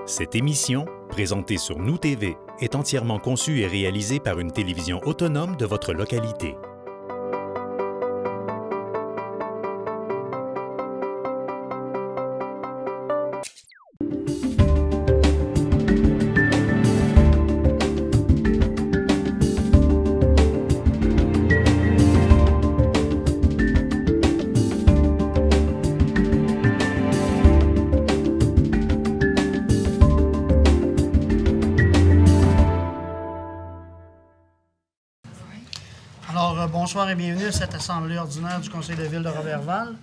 Cette émission, présentée sur Nous TV, est entièrement conçue et réalisée par une télévision autonome de votre localité. Bonsoir et bienvenue à cette assemblée ordinaire du Conseil de ville de Roberval,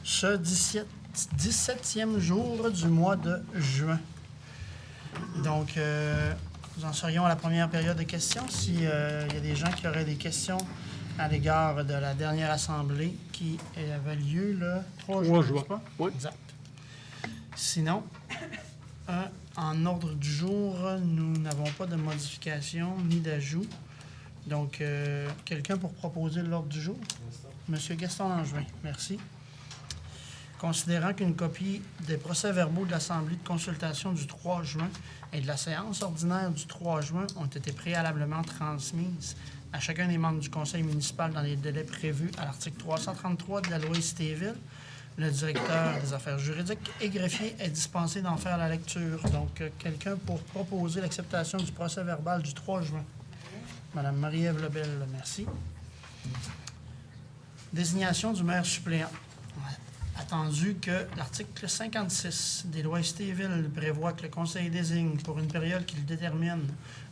ce 17e jour du mois de juin. Donc, nous en serions à la première période de questions. S'il y a des gens qui auraient des questions à l'égard de la dernière assemblée qui avait lieu le 3 juin. Pas? Oui. Exact. Sinon, en ordre du jour, nous n'avons pas de modification ni d'ajout. Donc, quelqu'un pour proposer l'ordre du jour? Monsieur Gaston Langevin, merci. Considérant qu'une copie des procès-verbaux de l'Assemblée de consultation du 3 juin et de la séance ordinaire du 3 juin ont été préalablement transmises à chacun des membres du conseil municipal dans les délais prévus à l'article 333 de la loi Cité-Ville, le directeur des affaires juridiques et greffier est dispensé d'en faire la lecture. Donc, quelqu'un pour proposer l'acceptation du procès-verbal du 3 juin? Madame Marie-Ève Lebel, merci. Désignation du maire suppléant. Attendu que l'article 56 des lois Cité-Ville prévoit que le conseil désigne pour une période qu'il détermine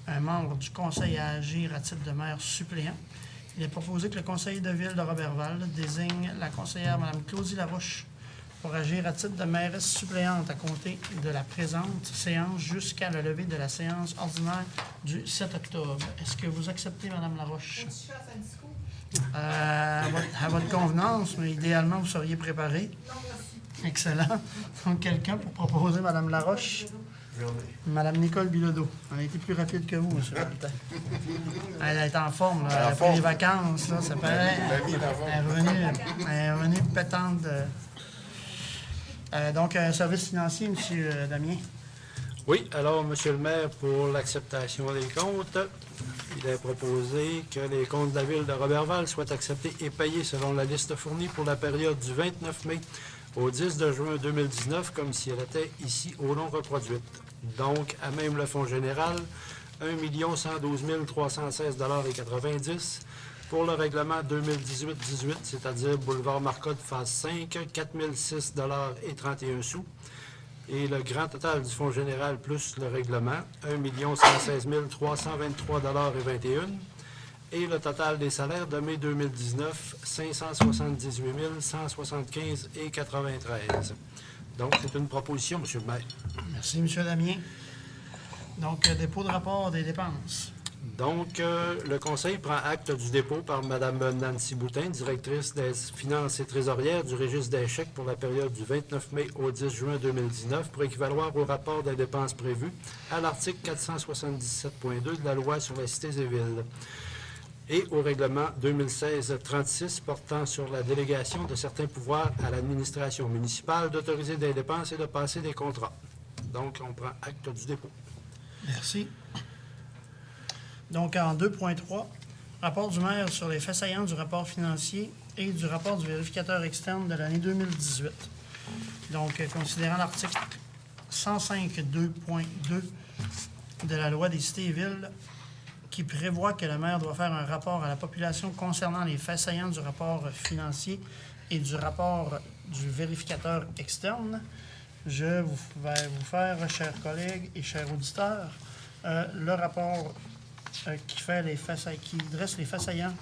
un membre du conseil à agir à titre de maire suppléant, il est proposé que le conseil de ville de Roberval désigne la conseillère Mme Claudie Larouche pour agir à titre de mairesse suppléante à compter de la présente séance jusqu'à la levée de la séance ordinaire du 7 octobre. Est-ce que vous acceptez, Mme Larouche? À votre convenance, mais idéalement, vous seriez préparé. Excellent. Donc, quelqu'un pour proposer Mme Larouche? Mme Nicole Bilodeau. Elle a été plus rapide que vous, M. Valtin. Elle est en forme, là. Après les vacances, là, ça paraît. Elle est revenue pétante. Donc, service financier, M. Damien. Oui, alors, M. le maire, pour l'acceptation des comptes, il est proposé que les comptes de la ville de Roberval soient acceptés et payés selon la liste fournie pour la période du 29 mai au 10 de juin 2019, comme si elle était ici au long reproduite. Donc, à même le fonds général, 1 112 316,90 $ pour le règlement 2018-18, c'est-à-dire boulevard Marcotte, phase 5, 4 006,31 $. Et le grand total du fonds général plus le règlement, 1 116 323,21 $. Et le total des salaires de mai 2019, 578 175,93 $. Donc, c'est une proposition, M. le maire. Merci, M. Damien. Donc, dépôt de rapport des dépenses. Donc, le Conseil prend acte du dépôt par Mme Nancy Boutin, directrice des finances et trésorière du registre des chèques pour la période du 29 mai au 10 juin 2019 pour équivaloir au rapport des dépenses prévues à l'article 477.2 de la loi sur les cités et villes et au règlement 2016-36 portant sur la délégation de certains pouvoirs à l'administration municipale d'autoriser des dépenses et de passer des contrats. Donc, on prend acte du dépôt. Merci. Donc, en 2.3, rapport du maire sur les faits saillants du rapport financier et du rapport du vérificateur externe de l'année 2018. Donc, considérant l'article 105.2.2 de la loi des cités et villes qui prévoit que le maire doit faire un rapport à la population concernant les faits saillants du rapport financier et du rapport du vérificateur externe, je vais vous faire, chers collègues et chers auditeurs, le rapport qui dresse les faits saillants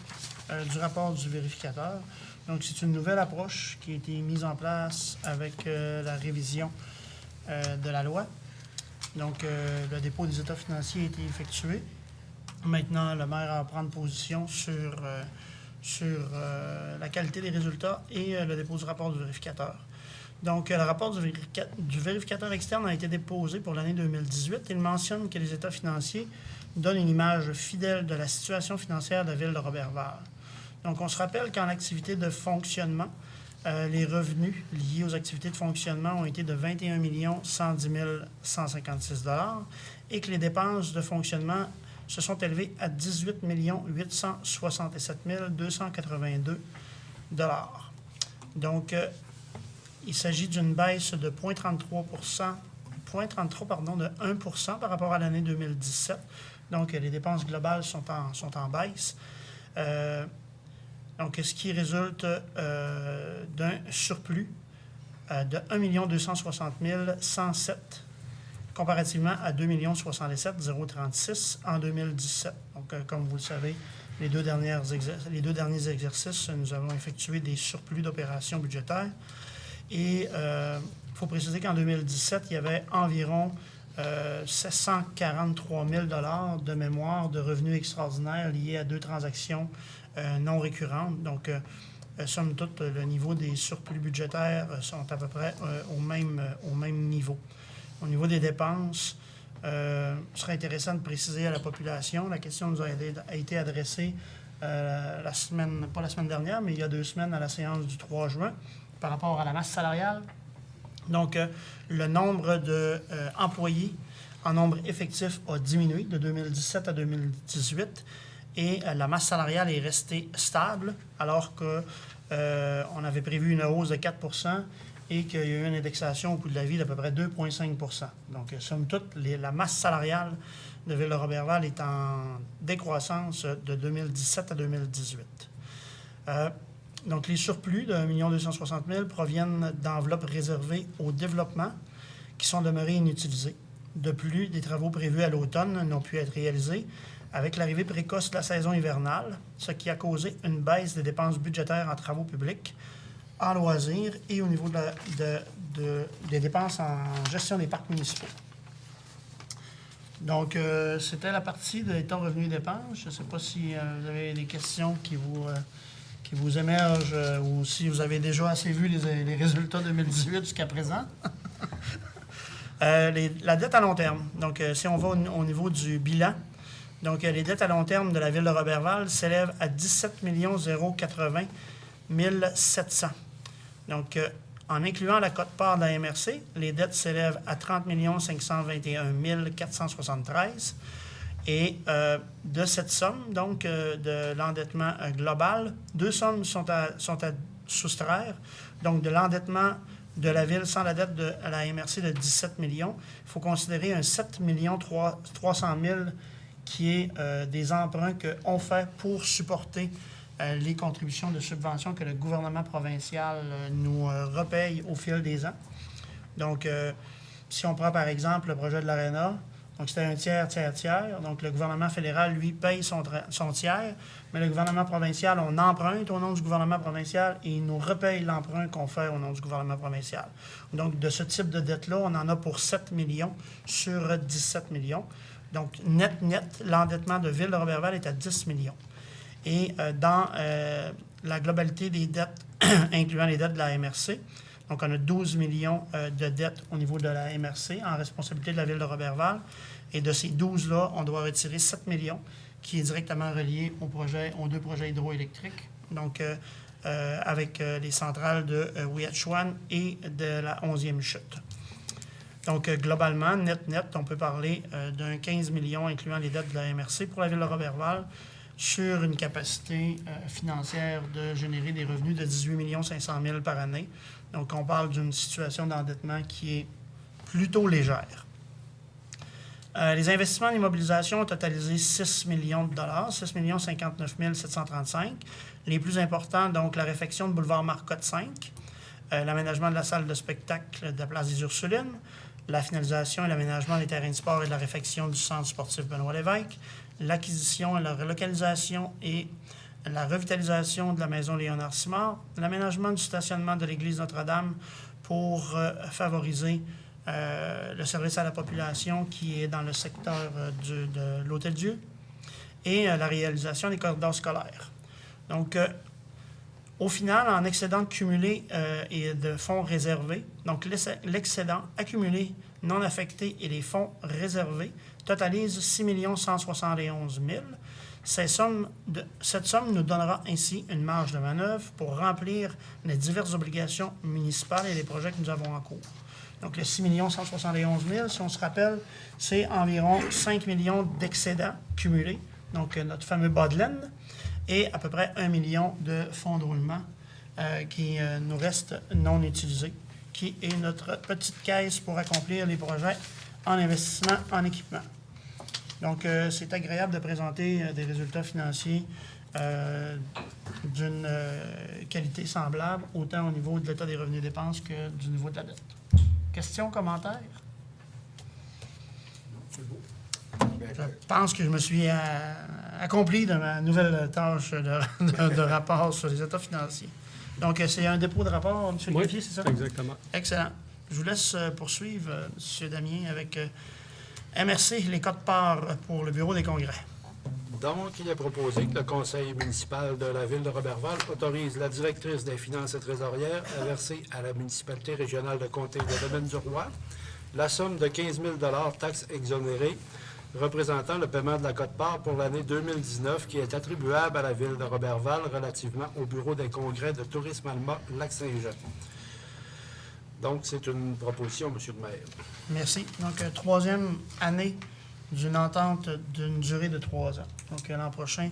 du rapport du vérificateur. Donc, c'est une nouvelle approche qui a été mise en place avec la révision de la loi. Donc, le dépôt des états financiers a été effectué. Maintenant, le maire va prendre position sur la qualité des résultats et le dépôt du rapport du vérificateur. Donc, le rapport du vérificateur externe a été déposé pour l'année 2018. Il mentionne que les états financiers donnent une image fidèle de la situation financière de la ville de Roberval. Donc, on se rappelle qu'en activité de fonctionnement, Les revenus liés aux activités de fonctionnement ont été de 21 110 156 $ et que les dépenses de fonctionnement se sont élevées à 18 867 282 $. Donc, il s'agit d'une baisse de 0,33 de 1 % par rapport à l'année 2017. Donc, les dépenses globales sont en baisse. Donc, ce qui résulte d'un surplus de 1 260 107 comparativement à 2 067 036 en 2017. Donc, comme vous le savez, les deux derniers exercices, nous avons effectué des surplus d'opérations budgétaires. Et il faut préciser qu'en 2017, il y avait environ 743 000 $ de mémoire de revenus extraordinaires liés à 2 transactions non récurrentes. Donc, somme toute, le niveau des surplus budgétaires sont à peu près au même niveau. Au niveau des dépenses, ce serait intéressant de préciser à la population. La question nous a été adressée pas la semaine dernière, mais il y a 2 semaines à la séance du 3 juin par rapport à la masse salariale. Donc, le nombre d'employés en nombre effectif a diminué de 2017 à 2018 et la masse salariale est restée stable alors qu'on avait prévu une hausse de 4 % et qu'il y a eu une indexation au coût de la vie d'à peu près 2,5 %. Donc, somme toute, la masse salariale de Ville-de-Roberval est en décroissance de 2017 à 2018. Donc, les surplus de 1 260 000 proviennent d'enveloppes réservées au développement qui sont demeurées inutilisées. De plus, des travaux prévus à l'automne n'ont pu être réalisés avec l'arrivée précoce de la saison hivernale, ce qui a causé une baisse des dépenses budgétaires en travaux publics, en loisirs et au niveau des dépenses en gestion des parcs municipaux. Donc, c'était la partie de l'État revenus et dépenses. Je ne sais pas si vous avez des questions qui vous émergent ou si vous avez déjà assez vu les résultats 2018 jusqu'à présent. La dette à long terme. Donc, si on va au niveau du bilan, donc les dettes à long terme de la Ville de Roberval s'élèvent à 17 080 700. Donc, en incluant la quote-part de la MRC, les dettes s'élèvent à 30 521 473. Et de cette somme, donc, de l'endettement global, 2 sommes sont à soustraire. Donc, de l'endettement de la Ville sans la dette de la MRC de 17 millions, il faut considérer un 7 300 000 qui est des emprunts qu'on fait pour supporter les contributions de subvention que le gouvernement provincial nous repaye au fil des ans. Donc, si on prend par exemple le projet de l'Aréna, donc c'était un tiers. Donc, le gouvernement fédéral, lui, paye son tiers, mais le gouvernement provincial, on emprunte au nom du gouvernement provincial et il nous repaye l'emprunt qu'on fait au nom du gouvernement provincial. Donc, de ce type de dette-là, on en a pour 7 millions sur 17 millions. Donc, net, l'endettement de Ville-de-Roberval est à 10 millions. Et dans la globalité des dettes, incluant les dettes de la MRC, donc on a 12 millions de dettes au niveau de la MRC en responsabilité de la Ville de Roberval. Et de ces 12-là, on doit retirer 7 millions qui est directement relié aux 2 projets hydroélectriques. Donc, avec les centrales de Ouiachiouane et de la 11e chute. Donc, globalement, net, on peut parler d'un 15 millions, incluant les dettes de la MRC pour la Ville de Roberval, sur une capacité financière de générer des revenus de 18 500 000 par année. Donc, on parle d'une situation d'endettement qui est plutôt légère. Les investissements en immobilisation ont totalisé 6 millions de dollars, 6 59 735. Les plus importants, donc, la réfection de boulevard Marcotte 5, l'aménagement de la salle de spectacle de la place des Ursulines, la finalisation et l'aménagement des terrains de sport et de la réfection du centre sportif Benoît-Lévesque, l'acquisition et la relocalisation et la revitalisation de la maison Léonard-Simard, l'aménagement du stationnement de l'église Notre-Dame pour favoriser le service à la population qui est dans le secteur de l'Hôtel-Dieu et la réalisation des corridors scolaires. Donc, au final, en excédent cumulé et de fonds réservés, donc l'excédent accumulé non affecté et les fonds réservés totalisent 6 171 000, Cette somme nous donnera ainsi une marge de manœuvre pour remplir les diverses obligations municipales et les projets que nous avons en cours. Donc, le 6 171 000, si on se rappelle, c'est environ 5 millions d'excédents cumulés, donc notre fameux bas de laine, et à peu près 1 million de fonds de roulement qui nous restent non utilisés, qui est notre petite caisse pour accomplir les projets en investissement en équipement. Donc, c'est agréable de présenter des résultats financiers d'une qualité semblable, autant au niveau de l'état des revenus et dépenses que du niveau de la dette. Questions, commentaires? Je pense que je me suis accompli de ma nouvelle tâche de rapport sur les états financiers. Donc, c'est un dépôt de rapport, M. Lévier, c'est ça? Exactement. Excellent. Je vous laisse poursuivre, M. Damien, avec MRC, les cotes-parts pour le bureau des congrès. Donc, il est proposé que le conseil municipal de la ville de Roberval autorise la directrice des finances et trésorières à verser à la municipalité régionale de comté de Domaine-du-Roi la somme de 15 000 taxes exonérées représentant le paiement de la quote-part pour l'année 2019 qui est attribuable à la ville de Roberval relativement au bureau des congrès de Tourisme Alma Lac-Saint-Jean. Donc, c'est une proposition, M. le maire. Merci. Donc, troisième année d'une entente d'une durée de 3 ans. Donc, l'an prochain,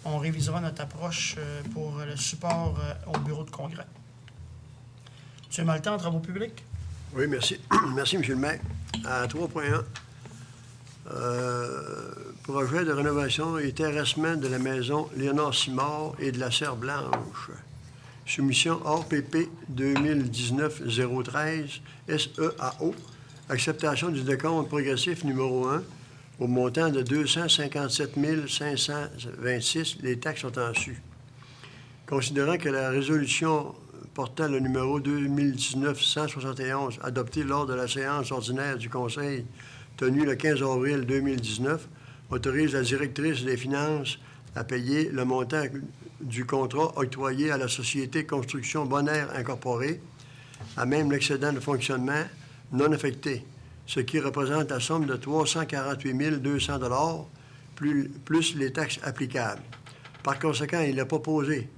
on révisera notre approche pour le support au bureau de congrès. M. Maltais, en travaux publics? Oui, merci. Merci, M. le maire. À 3.1, projet de rénovation et terrassement de la maison Léonard Simard et de la Serre Blanche. Soumission hors PP 2019-013 SEAO. Acceptation du décompte progressif numéro 1 au montant de 257 526. Les taxes sont en su. Considérant que la résolution portant le numéro 2019-171 adoptée lors de la séance ordinaire du Conseil tenue le 15 avril 2019 autorise la directrice des finances à payer le montant du contrat octroyé à la Société Construction Bonaire Incorporée, à même l'excédent de fonctionnement non affecté, ce qui représente la somme de 348 200 $, plus les taxes applicables. Par conséquent, il est proposé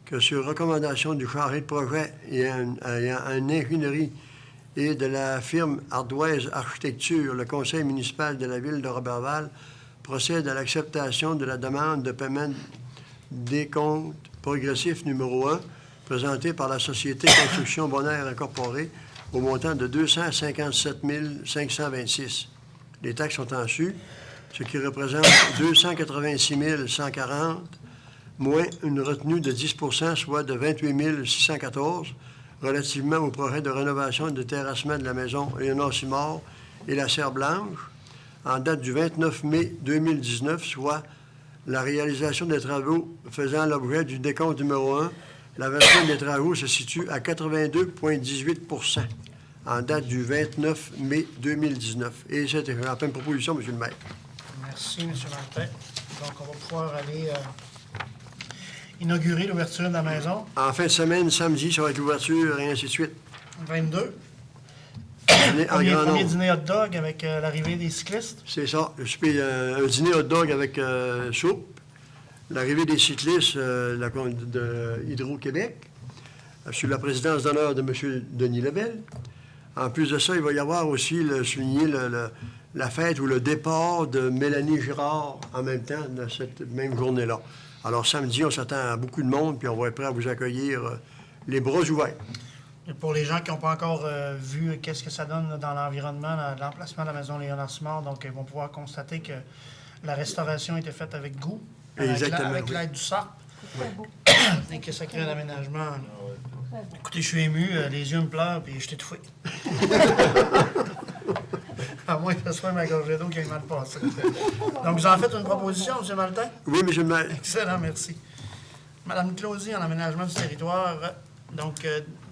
que sur recommandation du chargé de projet et en ingénierie et de la firme Ardoise Architecture, le conseil municipal de la ville de Roberval procède à l'acceptation de la demande de paiement des comptes progressifs numéro 1 présenté par la Société Construction Bonaire Incorporée au montant de 257 526. Les taxes sont en su, ce qui représente 286 140, moins une retenue de 10 %, soit de 28 614, relativement au projet de rénovation et de terrassement de la maison Léonard Simard et la Serre Blanche, en date du 29 mai 2019, soit la réalisation des travaux faisant l'objet du décompte numéro 1. La version des travaux se situe à 82,18 % en date du 29 mai 2019. Et c'est en pleine proposition, M. le maire. Merci, M. Martin. Donc, on va pouvoir aller inaugurer l'ouverture de la maison. En fin de semaine, samedi, ça va être l'ouverture et ainsi de suite. 22. Premier dîner hot dog avec l'arrivée des cyclistes. C'est ça. Un dîner hot dog avec soupe. L'arrivée des cyclistes de Hydro-Québec, sous la présidence d'honneur de M. Denis Lebel. En plus de ça, il va y avoir aussi la fête ou le départ de Mélanie Girard en même temps de cette même journée-là. Alors, samedi, on s'attend à beaucoup de monde, puis on va être prêt à vous accueillir les bras ouverts. Et pour les gens qui n'ont pas encore vu qu'est-ce que ça donne dans l'environnement, l'emplacement de la maison Léonard Simard, donc ils vont pouvoir constater que la restauration a été faite avec goût, avec l'aide du SARP, et que ça crée un aménagement. Écoutez, je suis ému, les yeux me pleurent, puis je suis étouffé. À moins que ce soit ma gorgée d'eau qui ait mal passé. Donc, vous en faites une proposition, M. Maltais? Oui, M. le maire. Excellent, merci. Mme Claudie, en aménagement du territoire, donc,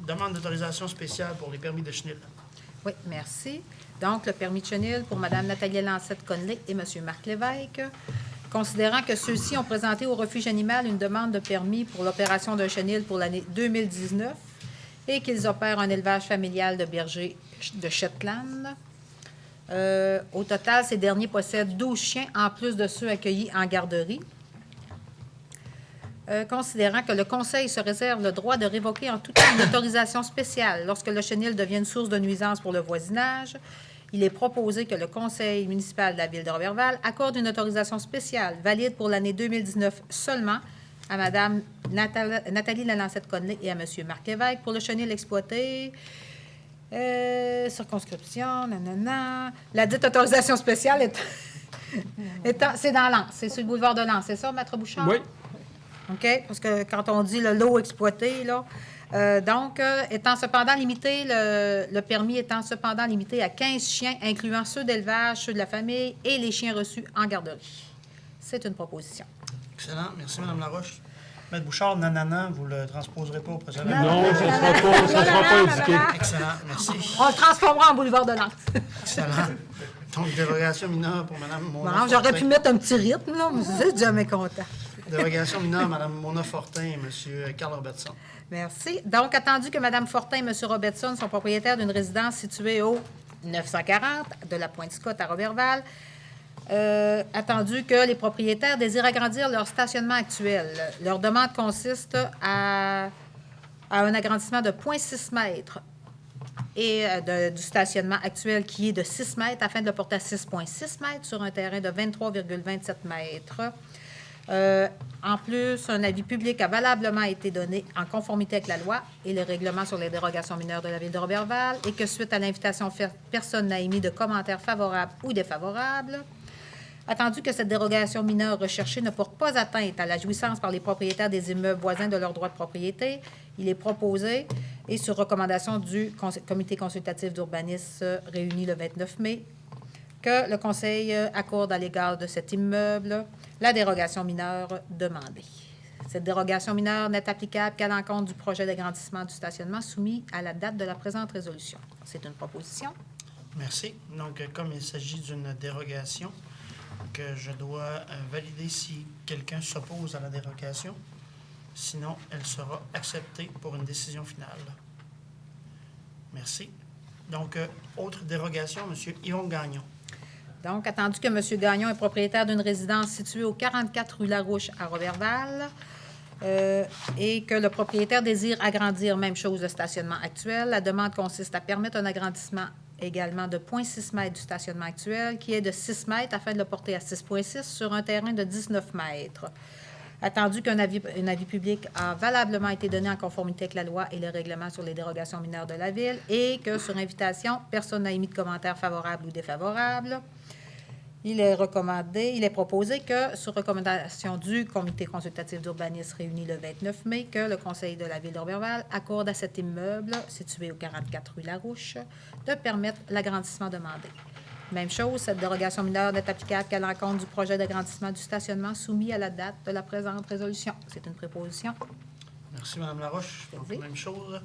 demande d'autorisation spéciale pour les permis de chenil. Oui, merci. Donc, le permis de chenil pour Mme Nathalie Lancette-Conley et M. Marc Lévesque. Considérant que ceux-ci ont présenté au refuge animal une demande de permis pour l'opération d'un chenil pour l'année 2019 et qu'ils opèrent un élevage familial de bergers de Shetland. Au total, ces derniers possèdent 12 chiens, en plus de ceux accueillis en garderie. Considérant que le Conseil se réserve le droit de révoquer en tout temps une autorisation spéciale lorsque le chenil devient une source de nuisance pour le voisinage, il est proposé que le Conseil municipal de la Ville de Roberval accorde une autorisation spéciale valide pour l'année 2019 seulement à Mme Nathalie Lalancette-Conley et à M. Marc Lévesque pour le chenil exploité. Circonscription, nanana. La dite autorisation spéciale est c'est dans Lens, c'est sur le boulevard de Lens, c'est ça, Maître Bouchard? Oui. OK? Parce que quand on dit le lot exploité, là, étant cependant limité, le permis étant cependant limité à 15 chiens, incluant ceux d'élevage, ceux de la famille et les chiens reçus en garderie. C'est une proposition. Excellent. Merci, Mme Laroche. Maître Bouchard, nanana, vous ne le transposerez pas au projet de loi? Non, ça ne sera pas indiqué. Excellent. Merci. On le transformera en boulevard de Lens. Excellent. Donc, dérogation mineure pour Mme Mona Bon, j'aurais Fortin. pu mettre un petit rythme, là, mais c'est jamais content. Dérogation mineure, Mme Mona Fortin et M. Carl Robertson. Merci. Donc, attendu que Mme Fortin et M. Robertson sont propriétaires d'une résidence située au 940 de la Pointe-Scott à Roberval, attendu que les propriétaires désirent agrandir leur stationnement actuel. Leur demande consiste à un agrandissement de 0,6 mètres et du stationnement actuel qui est de 6 mètres afin de le porter à 6,6 mètres sur un terrain de 23,27 mètres. En plus, un avis public a valablement été donné en conformité avec la loi et le règlement sur les dérogations mineures de la Ville de Roberval et que suite à l'invitation, personne n'a émis de commentaires favorables ou défavorables. Attendu que cette dérogation mineure recherchée ne porte pas atteinte à la jouissance par les propriétaires des immeubles voisins de leur droit de propriété, il est proposé, et sur recommandation du comité consultatif d'urbanisme réuni le 29 mai, que le Conseil accorde à l'égard de cet immeuble la dérogation mineure demandée. Cette dérogation mineure n'est applicable qu'à l'encontre du projet d'agrandissement du stationnement soumis à la date de la présente résolution. C'est une proposition. Merci. Donc, comme il s'agit d'une dérogation, que je dois valider si quelqu'un s'oppose à la dérogation. Sinon, elle sera acceptée pour une décision finale. Merci. Donc, autre dérogation, M. Yvon Gagnon. Donc, attendu que M. Gagnon est propriétaire d'une résidence située au 44 rue Larouche à Roberval et que le propriétaire désire agrandir, même chose, le stationnement actuel, la demande consiste à permettre un agrandissement également de 0,6 mètres du stationnement actuel, qui est de 6 mètres afin de le porter à 6,6 sur un terrain de 19 mètres. Attendu qu'un avis public a valablement été donné en conformité avec la loi et le règlement sur les dérogations mineures de la Ville et que, sur invitation, personne n'a émis de commentaires favorables ou défavorables, il est proposé que, sur recommandation du comité consultatif d'urbanisme réuni le 29 mai, que le Conseil de la Ville d'Orberval accorde à cet immeuble, situé au 44 rue Larouche, de permettre l'agrandissement demandé. Même chose, cette dérogation mineure n'est applicable qu'à l'encontre du projet d'agrandissement du stationnement soumis à la date de la présente résolution. C'est une préposition. Merci, Mme Laroche. Donc, Merci. même chose.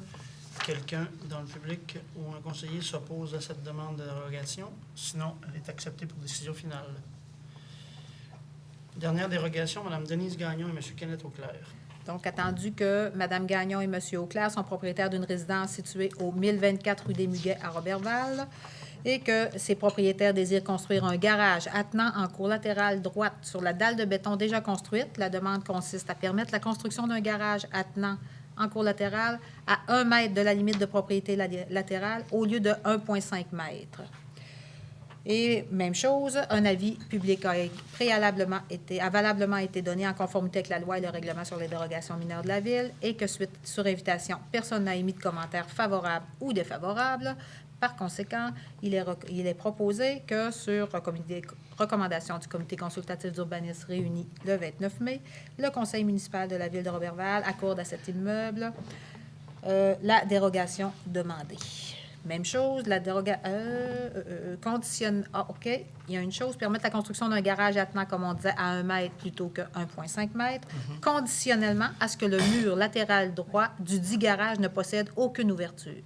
Quelqu'un dans le public ou un conseiller s'oppose à cette demande de dérogation. Sinon, elle est acceptée pour décision finale. Dernière dérogation, Mme Denise Gagnon et M. Kenneth Auclair. Donc, attendu que Mme Gagnon et M. Auclair sont propriétaires d'une résidence située au 1024 rue des Muguets à Roberval et que ces propriétaires désirent construire un garage attenant en cour latérale droite sur la dalle de béton déjà construite, la demande consiste à permettre la construction d'un garage attenant en cour latérale à 1 mètre de la limite de propriété latérale au lieu de 1,5 mètre. Et même chose, un avis public a valablement été donné en conformité avec la loi et le règlement sur les dérogations mineures de la Ville et que, suite sur invitation, personne n'a émis de commentaires favorables ou défavorables. Par conséquent, il est proposé que, sur recommandation du comité consultatif d'urbanisme réuni le 29 mai, le conseil municipal de la Ville de Roberval accorde à cet immeuble la dérogation demandée. Même chose, la dérogation conditionne... Ah, OK. Il y a une chose, permettre la construction d'un garage attenant, comme on disait, à 1 mètre plutôt que 1,5 mètre, conditionnellement à ce que le mur latéral droit du dit garage ne possède aucune ouverture.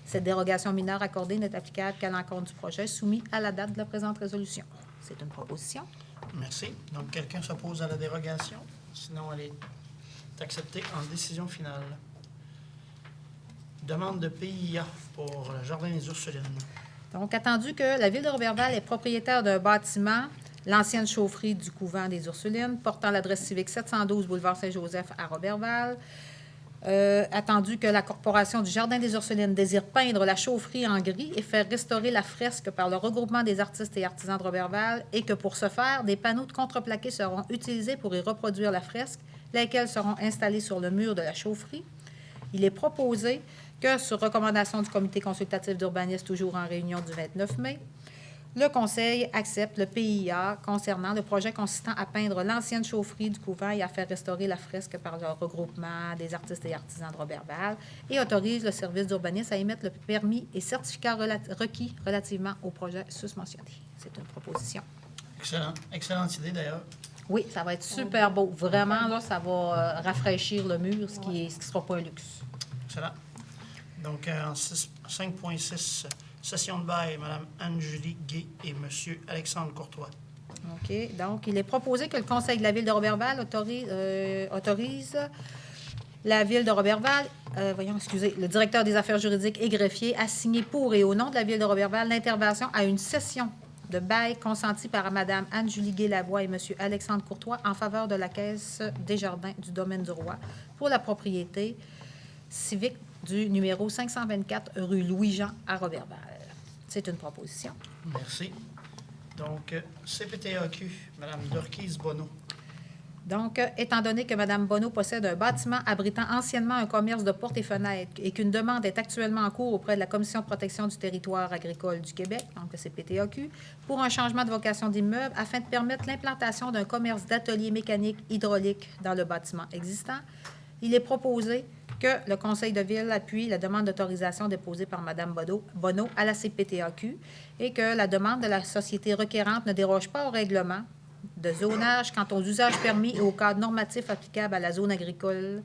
Cette dérogation mineure accordée n'est applicable qu'à l'encontre du projet soumis à la date de la présente résolution. C'est une proposition. Merci. Donc, quelqu'un s'oppose à la dérogation. Sinon, elle est acceptée en décision finale. Demande de PIA pour le Jardin des Ursulines. Donc, attendu que la Ville de Roberval est propriétaire d'un bâtiment l'ancienne chaufferie du couvent des Ursulines, portant l'adresse civique 712 boulevard Saint-Joseph à Roberval. Attendu que la Corporation du Jardin des Ursulines désire peindre la chaufferie en gris et faire restaurer la fresque par le regroupement des artistes et artisans de Roberval et que pour ce faire, des panneaux de contreplaqué seront utilisés pour y reproduire la fresque, lesquels seront installés sur le mur de la chaufferie. Il est proposé que, sur recommandation du comité consultatif d'urbanisme toujours en réunion du 29 mai, le Conseil accepte le PIA concernant le projet consistant à peindre l'ancienne chaufferie du couvent et à faire restaurer la fresque par le regroupement des artistes et artisans de Roberval et autorise le service d'urbanisme à émettre le permis et certificat requis relativement au projet susmentionné. C'est une proposition. Excellent. Excellente idée, d'ailleurs. Oui, ça va être super beau. Vraiment, là, ça va rafraîchir le mur, ce qui ne sera pas un luxe. Excellent. Donc, en 5.6, session de bail, Mme Anne-Julie Gay et M. Alexandre Courtois. OK. Donc, il est proposé que le Conseil de la Ville de Roberval autorise la Ville de Roberval, le directeur des affaires juridiques et greffier à signer pour et au nom de la Ville de Roberval l'intervention à une session de bail consentie par Mme Anne-Julie Gay-Lavoie et M. Alexandre Courtois en faveur de la Caisse des Jardins du Domaine du Roi pour la propriété civique du numéro 524 rue Louis-Jean à Roberval. C'est une proposition. Merci. Donc, CPTAQ, Mme Dorquise Bonneau. Donc, étant donné que Mme Bonneau possède un bâtiment abritant anciennement un commerce de portes et fenêtres et qu'une demande est actuellement en cours auprès de la Commission de protection du territoire agricole du Québec, donc le CPTAQ, pour un changement de vocation d'immeuble afin de permettre l'implantation d'un commerce d'atelier mécanique hydraulique dans le bâtiment existant, il est proposé que le Conseil de Ville appuie la demande d'autorisation déposée par Mme Bonneau à la CPTAQ et que la demande de la société requérante ne déroge pas au règlement de zonage quant aux usages permis et au cadre normatif applicable à la zone agricole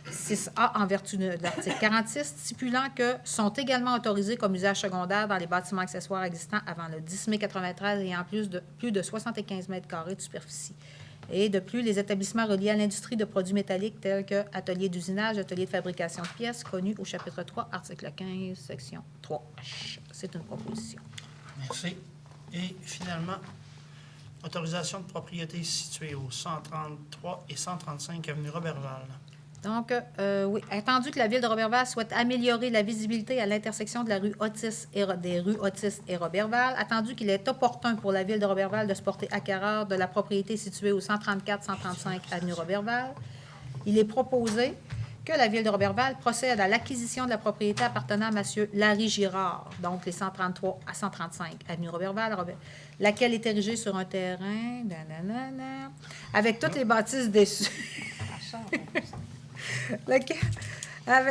6A en vertu de l'article 46, stipulant que sont également autorisés comme usage secondaire dans les bâtiments accessoires existants avant le 10 mai 1993 ayant plus de 75 mètres carrés de superficie. Et de plus, les établissements reliés à l'industrie de produits métalliques tels que ateliers d'usinage, ateliers de fabrication de pièces, connus au chapitre 3, article 15, section 3. C'est une proposition. Merci. Et finalement, autorisation de propriété située au 133 et 135 avenue Roberval. Donc, oui, attendu que la Ville de Roberval souhaite améliorer la visibilité à l'intersection de la rue Otis des rues Otis et Roberval, attendu qu'il est opportun pour la Ville de Roberval de se porter acquéreur de la propriété située au 134-135 avenue Roberval, il est proposé que la Ville de Roberval procède à l'acquisition de la propriété appartenant à M. Larry Girard, donc les 133 à 135 avenue Roberval, laquelle est érigée sur un terrain, avec toutes les bâtisses dessus.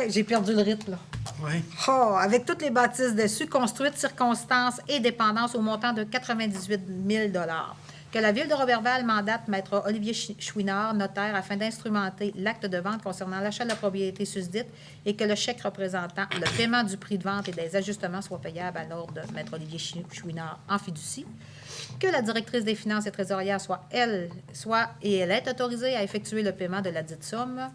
J'ai perdu le rythme, là. Oui. Oh, avec toutes les bâtisses dessus, construites, circonstances et dépendances au montant de 98 000 que la Ville de Roberval mandate Maître Olivier Chouinard, notaire, afin d'instrumenter l'acte de vente concernant l'achat de la propriété susdite et que le chèque représentant le paiement du prix de vente et des ajustements soit payable à l'ordre de Maître Olivier Chouinard en fiducie, que la directrice des finances et trésorière elle est autorisée à effectuer le paiement de la dite somme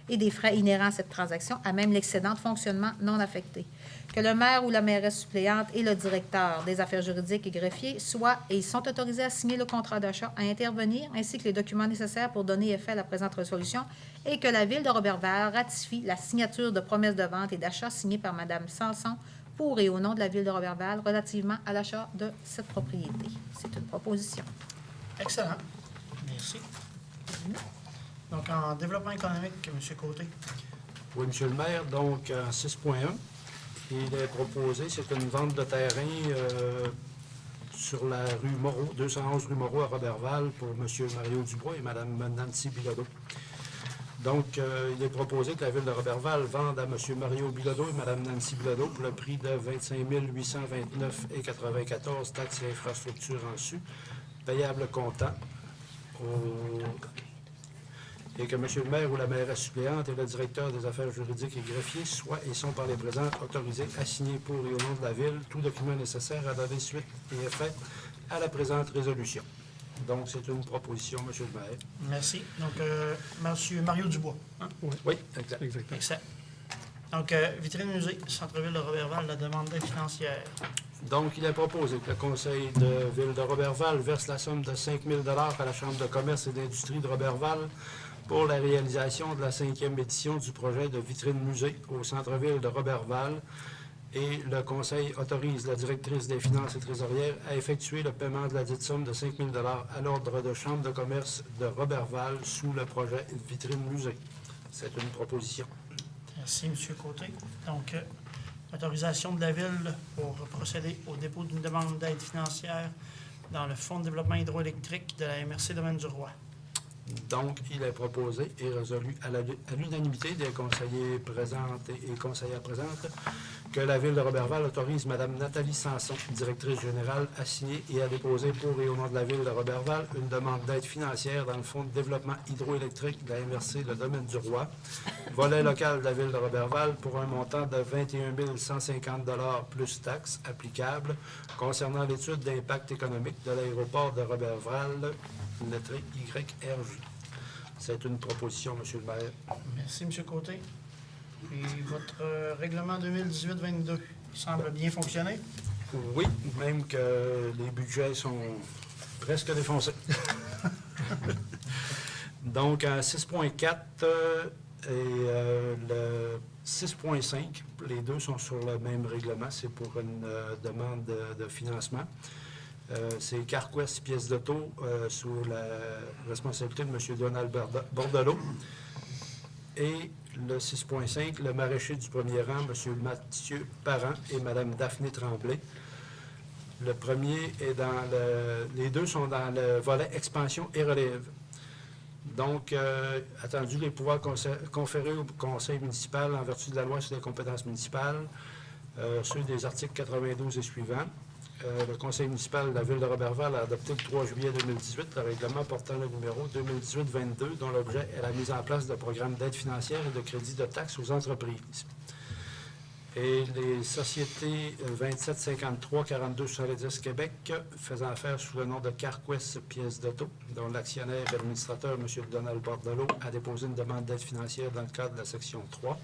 et des frais inhérents à cette transaction, à même l'excédent de fonctionnement non affecté. Que le maire ou la mairesse suppléante et le directeur des affaires juridiques et greffiers sont autorisés à signer le contrat d'achat, à intervenir, ainsi que les documents nécessaires pour donner effet à la présente résolution, et que la Ville de Roberval ratifie la signature de promesses de vente et d'achat signée par Mme Sanson pour et au nom de la Ville de Roberval relativement à l'achat de cette propriété. C'est une proposition. Excellent. Merci. Donc, en développement économique, M. Côté. Oui, M. le maire. Donc, en 6.1, il est proposé, c'est une vente de terrain sur la rue Moreau, 211 rue Moreau à Roberval pour M. Mario Dubois et Mme Nancy Bilodeau. Donc, il est proposé que la Ville de Roberval vende à M. Mario Bilodeau et Mme Nancy Bilodeau pour le prix de 25 829,94 taxes et infrastructures en su, payable comptant et que M. le maire ou la mairesse suppléante et le directeur des affaires juridiques et greffiers soient et sont par les présents autorisés à signer pour et au nom de la Ville tout document nécessaire à donner suite et effet à la présente résolution. Donc, c'est une proposition, M. le maire. Merci. Donc, M. Mario Dubois. Hein? Oui, exact. Excellent. Donc, vitrine musée, centre-ville de Roberval, la demande d'aide financière. Donc, il est proposé que le Conseil de Ville de Roberval verse la somme de 5 000 à la Chambre de commerce et d'industrie de Roberval pour la réalisation de la 5e édition du projet de vitrine musée au centre-ville de Roberval. Et le Conseil autorise la directrice des finances et trésorières à effectuer le paiement de la dite somme de 5 000 à l'ordre de Chambre de commerce de Roberval sous le projet vitrine musée. C'est une proposition. Merci, M. Côté. Donc, autorisation de la Ville pour procéder au dépôt d'une demande d'aide financière dans le Fonds de développement hydroélectrique de la MRC Domaine du Roi. Donc, il est proposé et résolu à l'unanimité des conseillers présents et conseillères présentes que la Ville de Roberval autorise Mme Nathalie Sanson, directrice générale, à signer et à déposer pour et au nom de la Ville de Roberval une demande d'aide financière dans le Fonds de développement hydroélectrique de la MRC, le Domaine du Roi, volet local de la Ville de Roberval, pour un montant de 21 150 $ plus taxes applicables concernant l'étude d'impact économique de l'aéroport de Roberval, lettré YRJ. C'est une proposition, M. le maire. Merci, M. Côté. Et votre règlement 2018-22 semble bien fonctionner. Oui, même que les budgets sont presque défoncés. Donc, en 6.4 et le 6.5, les deux sont sur le même règlement. C'est pour une demande de financement. C'est CarQuest pièces d'auto sous la responsabilité de M. Donald Bordelot. Et le 6.5, le maraîcher du premier rang, M. Mathieu Parent et Mme Daphné Tremblay. Le premier est dans les deux sont dans le volet expansion et relève. Donc, attendu les pouvoirs conférés au conseil municipal en vertu de la loi sur les compétences municipales, ceux des articles 92 et suivants. Le conseil municipal de la Ville de Roberval a adopté le 3 juillet 2018 le règlement portant le numéro 2018-22, dont l'objet est la mise en place de programmes d'aide financière et de crédit de taxes aux entreprises. Et les sociétés 2753-42-70 Québec, faisant affaire sous le nom de CarQuest pièces d'auto, dont l'actionnaire et administrateur, M. Donald Bordelot, a déposé une demande d'aide financière dans le cadre de la section 3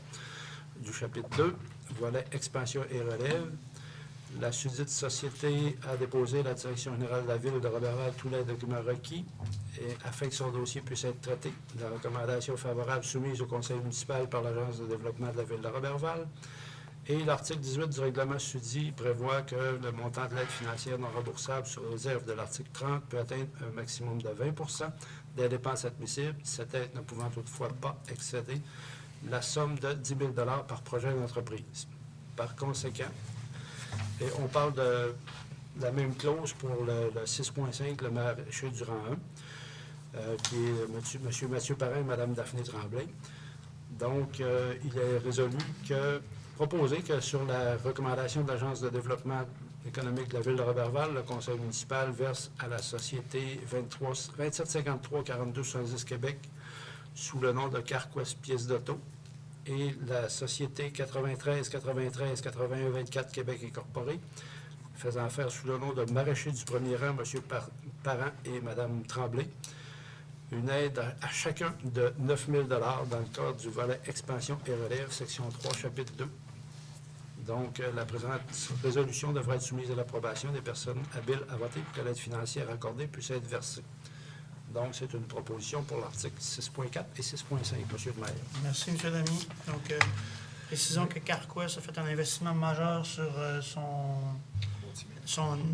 du chapitre 2, volet expansion et relève. La susdite société a déposé à la Direction générale de la Ville de Roberval tous les documents requis afin que son dossier puisse être traité. La recommandation favorable soumise au conseil municipal par l'Agence de développement de la Ville de Roberval. Et l'article 18 du règlement susdit prévoit que le montant de l'aide financière non remboursable sur réserve de l'article 30 peut atteindre un maximum de 20 des dépenses admissibles, cette aide ne pouvant toutefois pas excéder la somme de 10 000 $ par projet d'entreprise. Par conséquent, et on parle de la même clause pour le 6.5, le maraîcher du rang 1, qui est M. Mathieu Parent et Mme Daphné Tremblay. Donc, il est résolu proposé que sur la recommandation de l'Agence de développement économique de la Ville de Roberval, le conseil municipal verse à la société 2753-42-70 Québec sous le nom de CarQuest pièces d'auto et la société 93-93-81-24 Québec Incorporée, faisant affaire sous le nom de maraîcher du premier rang, M. Parent et Mme Tremblay, une aide à chacun de 9 000 $ dans le cadre du volet expansion et relève, section 3, chapitre 2. Donc, la présente résolution devra être soumise à l'approbation des personnes habiles à voter pour que l'aide financière accordée puisse être versée. Donc, c'est une proposition pour l'article 6.4 et 6.5, M. le maire. Merci, M. Lamy. Donc, précisons que CarQuest a fait un investissement majeur sur son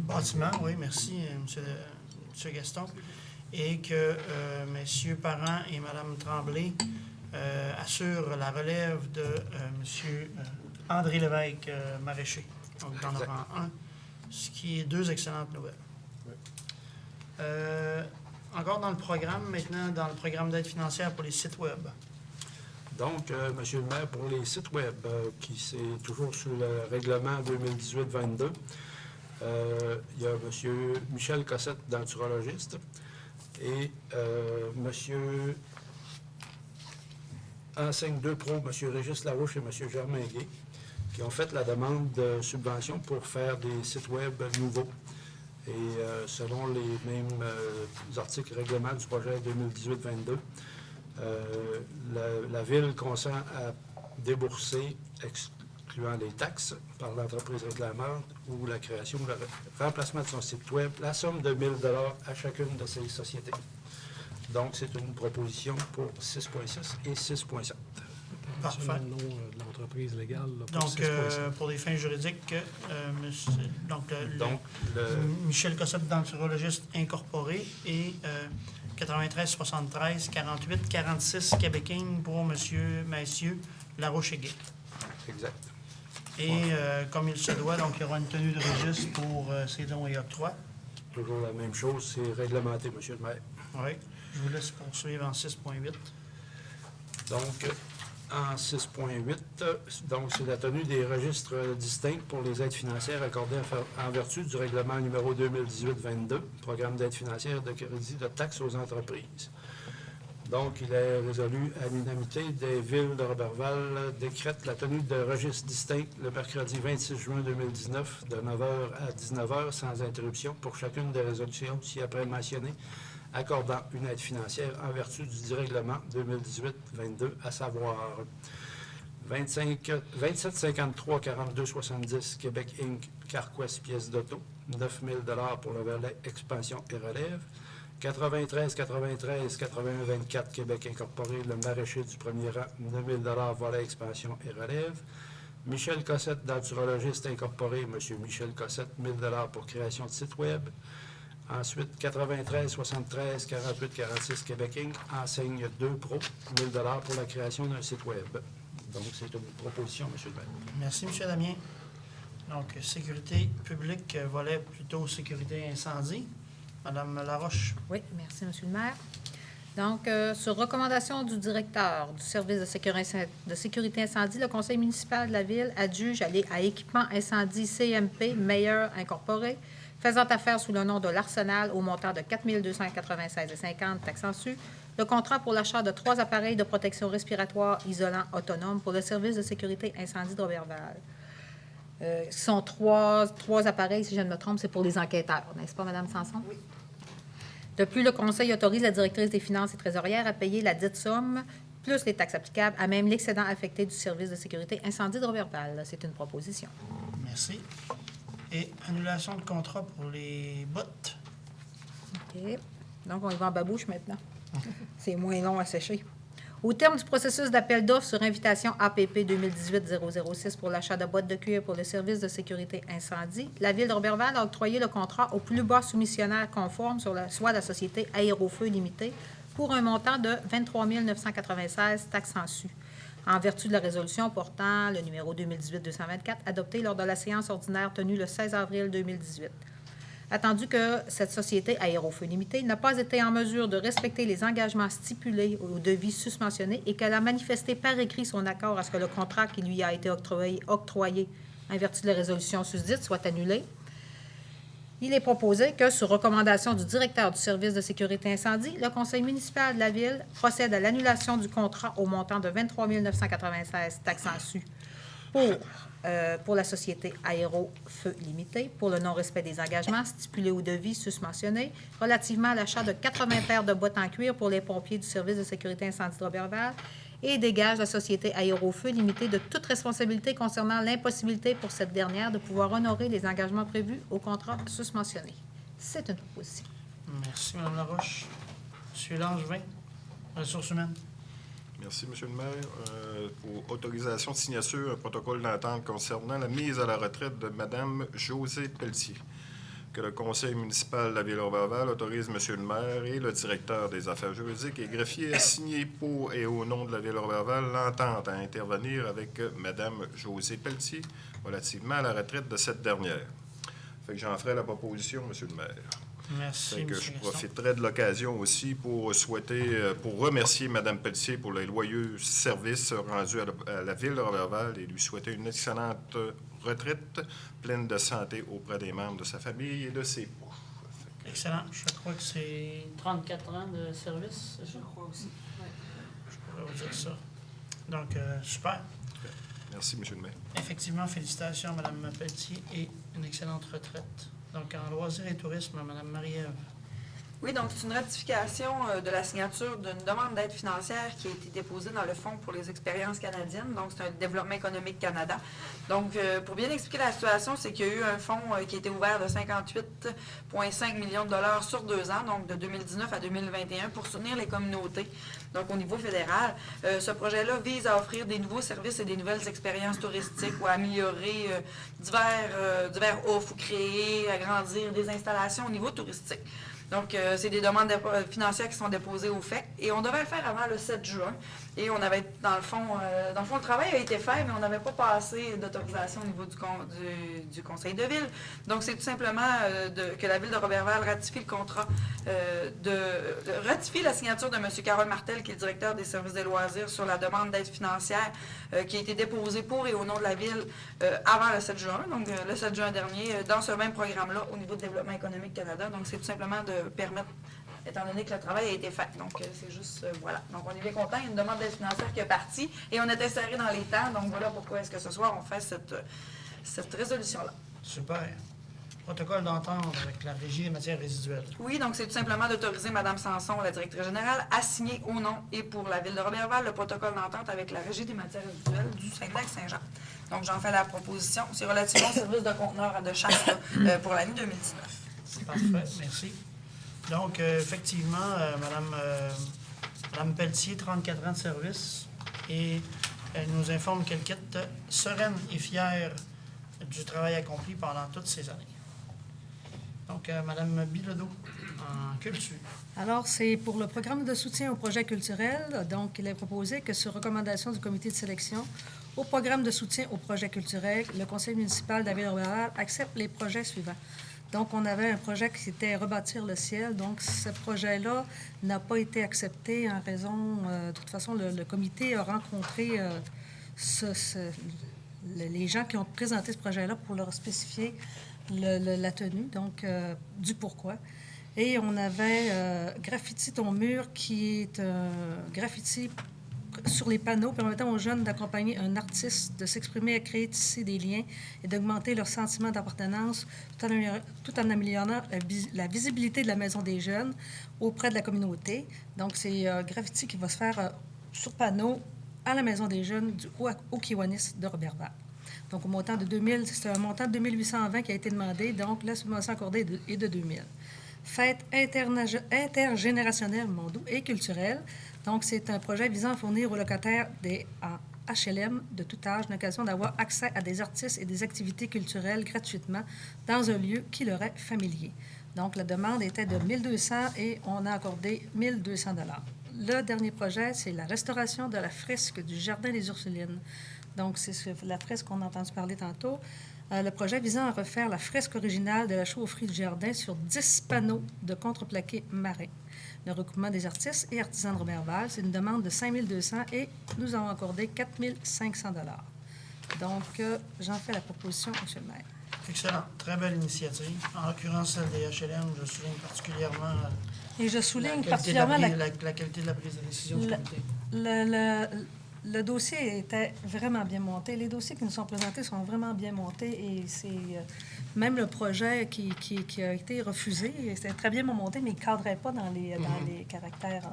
bâtiment. Oui, merci, M. Gaston. Et que M. Parent et Mme Tremblay assurent la relève de M. André Lévesque, maraîcher, donc dans le rang 1, ce qui est deux excellentes nouvelles. Encore dans le programme, maintenant, dans le programme d'aide financière pour les sites Web. Donc, M. le maire, pour les sites Web, qui c'est toujours sous le règlement 2018-22, il y a M. Michel Cossette, denturologiste, et M. Enseigne 2 Pro, M. Régis Larouche et M. Germain Gay, qui ont fait la demande de subvention pour faire des sites Web nouveaux. Et selon les mêmes articles règlements du projet 2018-22, la Ville consent à déboursés, excluant les taxes, par l'entreprise réclamante ou la création ou le remplacement de son site Web, la somme de 1 000 à chacune de ces sociétés. Donc, c'est une proposition pour 6,6 et 6,7. Parfait. Le nom de l'entreprise légale. Là, pour Donc, 6,5. pour des fins juridiques, Donc, Michel Cossette, denturologiste incorporé, et 93 73 48 46 Québec Inc. pour Messieurs Laroche-Aiguet. exact. Et comme il se doit, donc il y aura une tenue de registre pour ces dons et octrois. Toujours la même chose, c'est réglementé, M. le maire. Oui. Je vous laisse poursuivre en 6.8. Donc, en 6.8, donc c'est la tenue des registres distincts pour les aides financières accordées en vertu du règlement numéro 2018-22, programme d'aide financière de crédit de taxes aux entreprises. Donc, il est résolu à l'unanimité des villes de Roberval décrète la tenue de registres distincts le mercredi 26 juin 2019 de 9h à 19h sans interruption pour chacune des résolutions ci-après mentionnées accordant une aide financière en vertu du règlement 2018-22, à savoir 2753 42 70 Québec Inc. Carquest pièce d'auto, 9 000 pour le volet expansion et relève, 93 93 81 24 Québec Incorporé, le maraîcher du premier rang, 9 000 volet expansion et relève, Michel Cossette, denturologiste incorporé, M. Michel Cossette, 1 000 pour création de site Web. Ensuite, 93 73 48 46 Québec Inc. enseigne 2 Pro, 1 000 pour la création d'un site Web. Donc, c'est une proposition, M. le maire. Merci, M. Damien. Donc, sécurité publique, volet plutôt sécurité incendie. Madame Laroche. Oui, merci, M. le maire. Donc, sur recommandation du directeur du service de sécurité incendie, le conseil municipal de la ville adjuge à équipement incendie CMP Meilleur Incorporé, faisant affaire sous le nom de l'Arsenal au montant de 4 296,50 taxes en su, le contrat pour l'achat de 3 appareils de protection respiratoire isolants autonomes pour le service de sécurité incendie de Roberval. Ce sont trois appareils, si je ne me trompe, c'est pour les enquêteurs, n'est-ce pas, Mme Sanson? Oui. De plus, le conseil autorise la directrice des finances et trésorières à payer la dite somme, plus les taxes applicables, à même l'excédent affecté du service de sécurité incendie de Roberval. C'est une proposition. Merci. Et annulation de contrat pour les bottes. OK. Donc, on y va en babouche maintenant. C'est moins long à sécher. Au terme du processus d'appel d'offres sur invitation APP 2018-006 pour l'achat de bottes de cuir pour le service de sécurité incendie, la Ville de Roberval a octroyé le contrat au plus bas soumissionnaire conforme, soit la société Aérofeu Limitée, pour un montant de 23 996 taxes en su, en vertu de la résolution portant le numéro 2018-224 adoptée lors de la séance ordinaire tenue le 16 avril 2018. Attendu que cette société Aérofeu Limitée n'a pas été en mesure de respecter les engagements stipulés au devis susmentionné et qu'elle a manifesté par écrit son accord à ce que le contrat qui lui a été octroyé en vertu de la résolution susdite soit annulé, il est proposé que, sur recommandation du directeur du service de sécurité incendie, le conseil municipal de la Ville procède à l'annulation du contrat au montant de 23 996 taxes en su pour la société Aérofeu Limitée pour le non-respect des engagements stipulés au devis susmentionné relativement à l'achat de 80 paires de bottes en cuir pour les pompiers du service de sécurité incendie de Roberval et dégage la société Aérofeu Limitée de toute responsabilité concernant l'impossibilité pour cette dernière de pouvoir honorer les engagements prévus au contrat susmentionné. C'est une proposition. Merci, Mme Laroche. M. Langevin, ressources humaines. Merci, M. le maire. Pour autorisation de signature, un protocole d'entente concernant la mise à la retraite de Mme Josée Pelletier. Que le conseil municipal de la Ville de Roberval autorise M. le maire et le directeur des affaires juridiques et greffier à signer pour et au nom de la Ville de Roberval l'entente à intervenir avec Mme Josée Pelletier relativement à la retraite de cette dernière. Fait que j'en ferai la proposition, M. le maire. Merci, Fait que M. je Gaston. profiterai de l'occasion aussi pour remercier Mme Pelletier pour les loyaux services rendus à la Ville de Roberval et lui souhaiter une excellente retraite pleine de santé auprès des membres de sa famille et de ses proches. Excellent. Je crois que c'est 34 ans de service, c'est ça? Je crois aussi. Je pourrais vous dire ça. Donc, super. Merci, M. le maire. Effectivement, félicitations, Mme Pelletier, et une excellente retraite. Donc, en loisirs et tourisme, Mme Marie-Ève. Oui, donc c'est une ratification de la signature d'une demande d'aide financière qui a été déposée dans le Fonds pour les expériences canadiennes. Donc, c'est un développement économique Canada. Donc, pour bien expliquer la situation, c'est qu'il y a eu un fonds qui a été ouvert de 58,5 millions de dollars sur 2 ans, donc de 2019 à 2021, pour soutenir les communautés, donc au niveau fédéral. Ce projet-là vise à offrir des nouveaux services et des nouvelles expériences touristiques ou à améliorer divers offres ou créer, agrandir des installations au niveau touristique. Donc, c'est des demandes financières qui sont déposées au FEC et on devait le faire avant le 7 juin. Et on avait, dans le fond, le travail a été fait, mais on n'avait pas passé d'autorisation au niveau du conseil de ville. Donc, c'est tout simplement que la ville de Roberval ratifie le contrat, ratifie la signature de M. Carole Martel, qui est le directeur des services des loisirs, sur la demande d'aide financière qui a été déposée pour et au nom de la ville avant le 7 juin, donc le 7 juin dernier, dans ce même programme-là au niveau de Développement économique Canada. Donc, c'est tout simplement de permettre, étant donné que le travail a été fait. Donc, c'est juste, voilà. Donc, on est bien content. Il y a une demande d'aide financière qui est partie et on était serré dans les temps. Donc, voilà pourquoi est-ce que ce soir, on fait cette résolution-là. Super. Protocole d'entente avec la Régie des matières résiduelles. Oui, donc c'est tout simplement d'autoriser Mme Sanson, la directrice générale, à signer au nom et pour la Ville de Roberval le protocole d'entente avec la Régie des matières résiduelles du Saguenay-Saint-Jean. Donc, j'en fais la proposition. C'est relativement au service de conteneurs de chasse pour l'année 2019. Parfait, merci. Donc, effectivement, Mme Pelletier, 34 ans de service, et elle nous informe qu'elle quitte sereine et fière du travail accompli pendant toutes ces années. Donc, Mme Bilodeau, en culture. Alors, c'est pour le programme de soutien au projet culturel. Donc, il est proposé que, sur recommandation du comité de sélection, au programme de soutien au projet culturel, le conseil municipal de la Ville-Roberval accepte les projets suivants. Donc, on avait un projet qui était Rebâtir le ciel. Donc, ce projet-là n'a pas été accepté en raison... de toute façon, le comité a rencontré les gens qui ont présenté ce projet-là pour leur spécifier la tenue, donc du pourquoi. Et on avait Graffiti ton mur, qui est un graffiti sur les panneaux permettant aux jeunes d'accompagner un artiste, de s'exprimer, à créer, tisser des liens et d'augmenter leur sentiment d'appartenance tout en améliorant la visibilité de la Maison des jeunes auprès de la communauté. Donc, c'est graffiti qui va se faire sur panneau à la Maison des jeunes au Kiwanis de Roberval. Donc, au montant de 2000, c'est un montant de 2820 qui a été demandé. Donc, la subvention accordée est de 2000. Fête intergénérationnelle, mon doux, et culturelle. Donc, c'est un projet visant à fournir aux locataires en HLM de tout âge l'occasion d'avoir accès à des artistes et des activités culturelles gratuitement dans un lieu qui leur est familier. Donc, la demande était de 1200 et on a accordé 1200 $. Le dernier projet, c'est la restauration de la fresque du Jardin des Ursulines. Donc, c'est la fresque qu'on a entendu parler tantôt. Le projet visant à refaire la fresque originale de la chaufferie du jardin sur 10 panneaux de contreplaqué marin. Le recoupement des artistes et artisans de Roberval, c'est une demande de 5200 et nous avons accordé 4500 $. Donc, j'en fais la proposition, M. le maire. Excellent. Très belle initiative. En l'occurrence, celle des HLM, je souligne particulièrement... Et je souligne particulièrement la qualité de la prise de décision du comité. Le dossier était vraiment bien monté. Les dossiers qui nous sont présentés sont vraiment bien montés et c'est même le projet qui a été refusé, c'était très bien monté, mais il ne cadrait pas dans les caractères.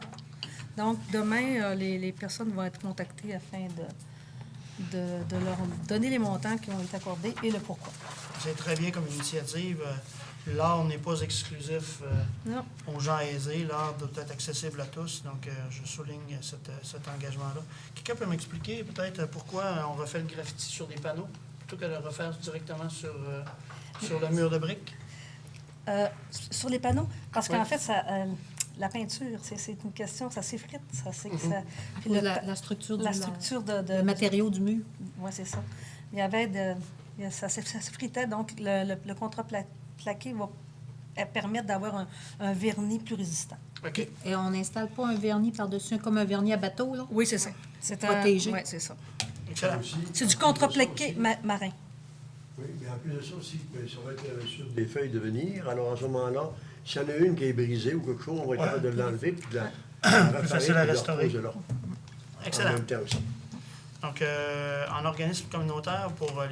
Donc, demain, les personnes vont être contactées afin de leur donner les montants qui ont été accordés et le pourquoi. C'est très bien comme initiative. L'art n'est pas exclusif aux gens aisés. L'art doit être accessible à tous. Donc, je souligne cet engagement-là. Quelqu'un peut m'expliquer peut-être pourquoi on refait le graffiti sur des panneaux plutôt que de le refaire directement sur le mur de briques? Sur les panneaux? Parce qu'en fait, la peinture, c'est une question, ça s'effrite. La structure de le matériau du mur. Oui, c'est ça. Il y avait ça s'effritait, donc le contreplaqué va permettre d'avoir un vernis plus résistant. OK. Et on n'installe pas un vernis par-dessus, comme un vernis à bateau, là? Oui, c'est ça. C'est protégé. Oui, c'est ça. Excellent. C'est du contreplaqué marin. Oui, mais en plus de ça aussi, ça va être sur des feuilles de venir. Alors, à ce moment-là, s'il y en a une qui est brisée ou quelque chose, on va être capable de l'enlever puis de la plus facile à restaurer. Excellent. En même temps aussi. Donc, en organisme communautaire pour la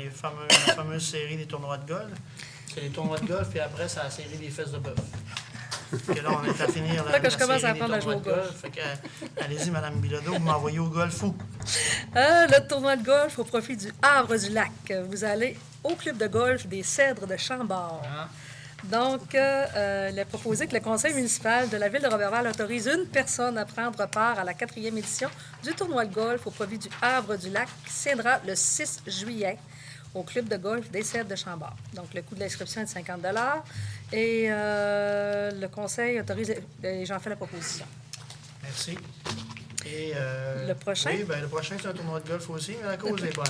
fameuse série des tournois de golf, c'est les tournois de golf et après, c'est la série des fesses de bœuf. Que là, on est à finir Là que je commence à série apprendre des à jouer au tournois de golf. Fait que, allez-y, Mme Bilodeau, vous m'envoyez au golf où? Le tournoi de golf au profit du Havre-du-Lac. Vous allez au club de golf des Cèdres de Chambord. Ah. Donc, il est proposé que le conseil municipal de la ville de Roberval autorise une personne à prendre part à la 4e édition du tournoi de golf au profit du Havre-du-Lac qui se tiendra le 6 juillet au club de golf des Cèdres de Chambord. Donc, le coût de l'inscription est de 50 et le conseil autorise et j'en fais la proposition. Merci. Et, Le prochain? Oui, bien, le prochain, c'est un tournoi de golf aussi, mais la cause est bonne.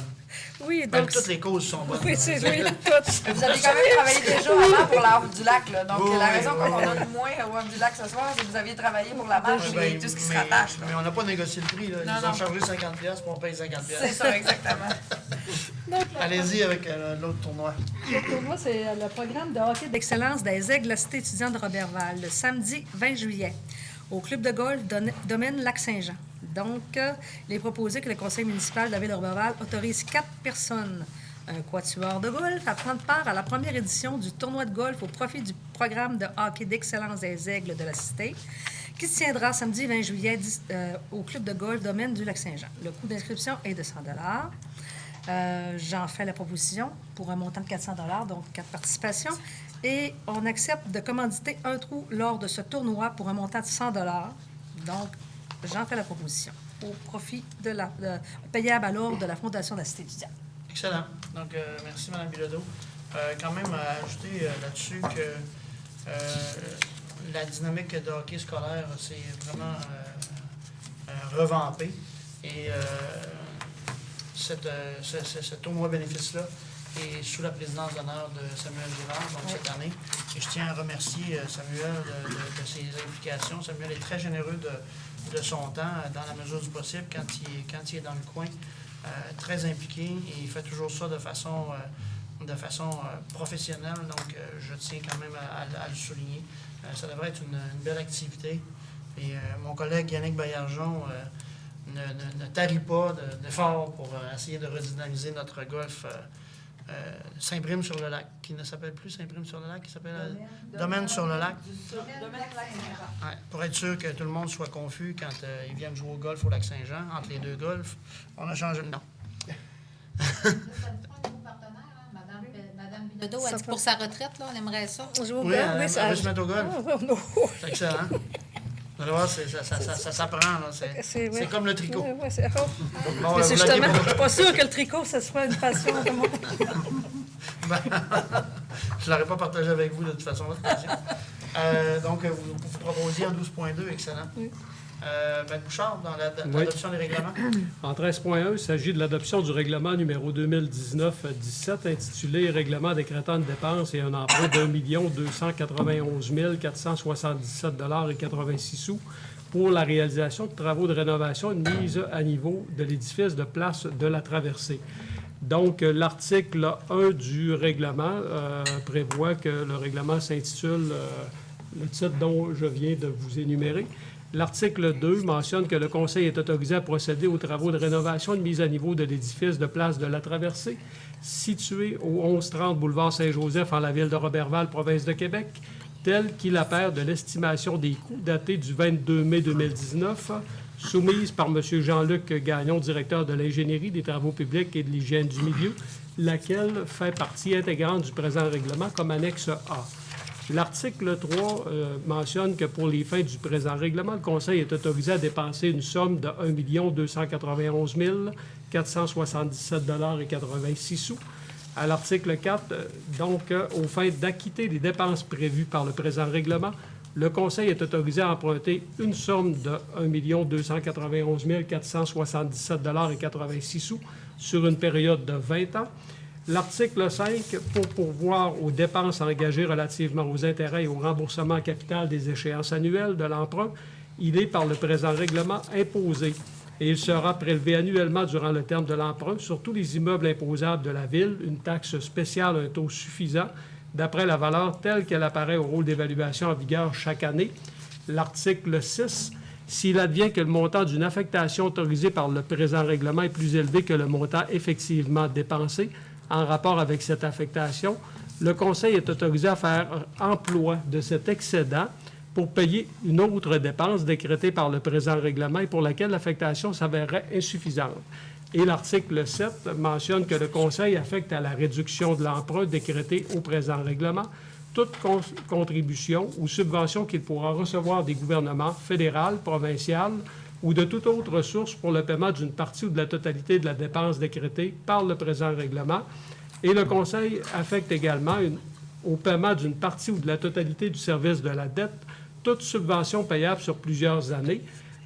Oui, Ben, donc... toutes les causes sont bonnes. Oui, c'est oui, toutes. Vous avez quand même travaillé déjà avant pour l'Arbre du Lac, là. Donc, Oui, la raison oui, qu'on oui. donne moins au Arbre du Lac ce soir, c'est que vous aviez travaillé pour la marche Ben, et tout ce qui se mais- rattache, là. Mais on n'a pas négocié le prix, là. Ils Non, nous ont non. chargé 50$, puis on paye 50$. C'est ça, exactement. Allez-y avec l'autre tournoi. Pour moi, c'est le programme de hockey d'excellence des Aigles de la Cité étudiante de Roberval, le samedi 20 juillet, au club de golf Domaine Lac-Saint-Jean. Donc, il est proposé que le conseil municipal de la ville de Roberval autorise 4 personnes, un quatuor de golf, à prendre part à la première édition du tournoi de golf au profit du programme de hockey d'excellence des Aigles de la Cité, qui se tiendra samedi 20 juillet au club de golf Domaine du Lac-Saint-Jean. Le coût d'inscription est de 100 J'en fais la proposition pour un montant de 400 donc 4 participations. Et on accepte de commanditer un trou lors de ce tournoi pour un montant de 100 Donc, j'en fais la proposition au profit payable à l'ordre de la Fondation de la Cité étudiante. Excellent. Donc, merci, Mme Bilodeau. Quand même, à ajouter là-dessus que la dynamique de hockey scolaire, c'est vraiment revampé. Et ce tournoi bénéfice-là est sous la présidence d'honneur de Samuel Girard, donc cette année. Et je tiens à remercier Samuel de ses implications. Samuel est très généreux de son temps, dans la mesure du possible, quand il est dans le coin. Très impliqué et il fait toujours ça de façon professionnelle. Donc, je tiens quand même à le souligner. Ça devrait être une belle activité. Et mon collègue Yannick Baillargeon ne tarit pas d'efforts pour essayer de redynamiser notre golf Saint-Prime-sur-le-Lac, qui ne s'appelle plus Saint-Prime-sur-le-Lac, qui s'appelle Domaine-sur-le-Lac. Ouais, pour être sûr que tout le monde soit confus quand ils viennent jouer au golf au Lac-Saint-Jean, entre les deux golfs, on a changé de nom. Madame Bilodeau, elle dit pour sa retraite, là, elle aimerait ça. On joue au Oui, golf, elle ça... veut se mettre au golf. Ah, non. C'est excellent. Vous allez voir, ça s'apprend. Là. C'est comme le tricot. Oui, oui, c'est Bon, Mais c'est vous l'aviez justement pas sûr que le tricot, ce soit une passion de mon... Ben, je ne l'aurais pas partagé avec vous de toute façon. Donc, vous proposiez en 12.2, excellent. Oui. M. Bouchard, dans l'adoption des règlements. En 13.1, il s'agit de l'adoption du règlement numéro 2019-17 intitulé « Règlement décrétant une dépense et un emprunt d'1 291 477 $ et 86 sous pour la réalisation de travaux de rénovation et de mise à niveau de l'édifice de place de la Traversée ». Donc, l'article 1 du règlement prévoit que le règlement s'intitule le titre dont je viens de vous énumérer. L'article 2 mentionne que le Conseil est autorisé à procéder aux travaux de rénovation et de mise à niveau de l'édifice de place de la Traversée, situé au 1130 boulevard Saint-Joseph en la ville de Roberval, province de Québec, tel qu'il apparaît de l'estimation des coûts datée du 22 mai 2019, soumise par M. Jean-Luc Gagnon, directeur de l'ingénierie, des travaux publics et de l'hygiène du milieu, laquelle fait partie intégrante du présent règlement comme annexe A. L'article 3 mentionne que pour les fins du présent règlement, le Conseil est autorisé à dépenser une somme de 1 291 477 $ et 86 sous. À l'article 4, donc, aux fins d'acquitter les dépenses prévues par le présent règlement, le Conseil est autorisé à emprunter une somme de 1 291 477 $ et 86 sous sur une période de 20 ans. L'article 5, pour pourvoir aux dépenses engagées relativement aux intérêts et au remboursement en capital des échéances annuelles de l'emprunt, il est par le présent règlement imposé et il sera prélevé annuellement durant le terme de l'emprunt sur tous les immeubles imposables de la Ville, une taxe spéciale à un taux suffisant d'après la valeur telle qu'elle apparaît au rôle d'évaluation en vigueur chaque année. L'article 6, s'il advient que le montant d'une affectation autorisée par le présent règlement est plus élevé que le montant effectivement dépensé, en rapport avec cette affectation, le Conseil est autorisé à faire emploi de cet excédent pour payer une autre dépense décrétée par le présent règlement et pour laquelle l'affectation s'avérerait insuffisante. Et l'article 7 mentionne que le Conseil affecte à la réduction de l'emprunt décrété au présent règlement toute contribution ou subvention qu'il pourra recevoir des gouvernements fédéral, provincial ou de toute autre source pour le paiement d'une partie ou de la totalité de la dépense décrétée par le présent règlement. Et le Conseil affecte également au paiement d'une partie ou de la totalité du service de la dette toute subvention payable sur plusieurs années.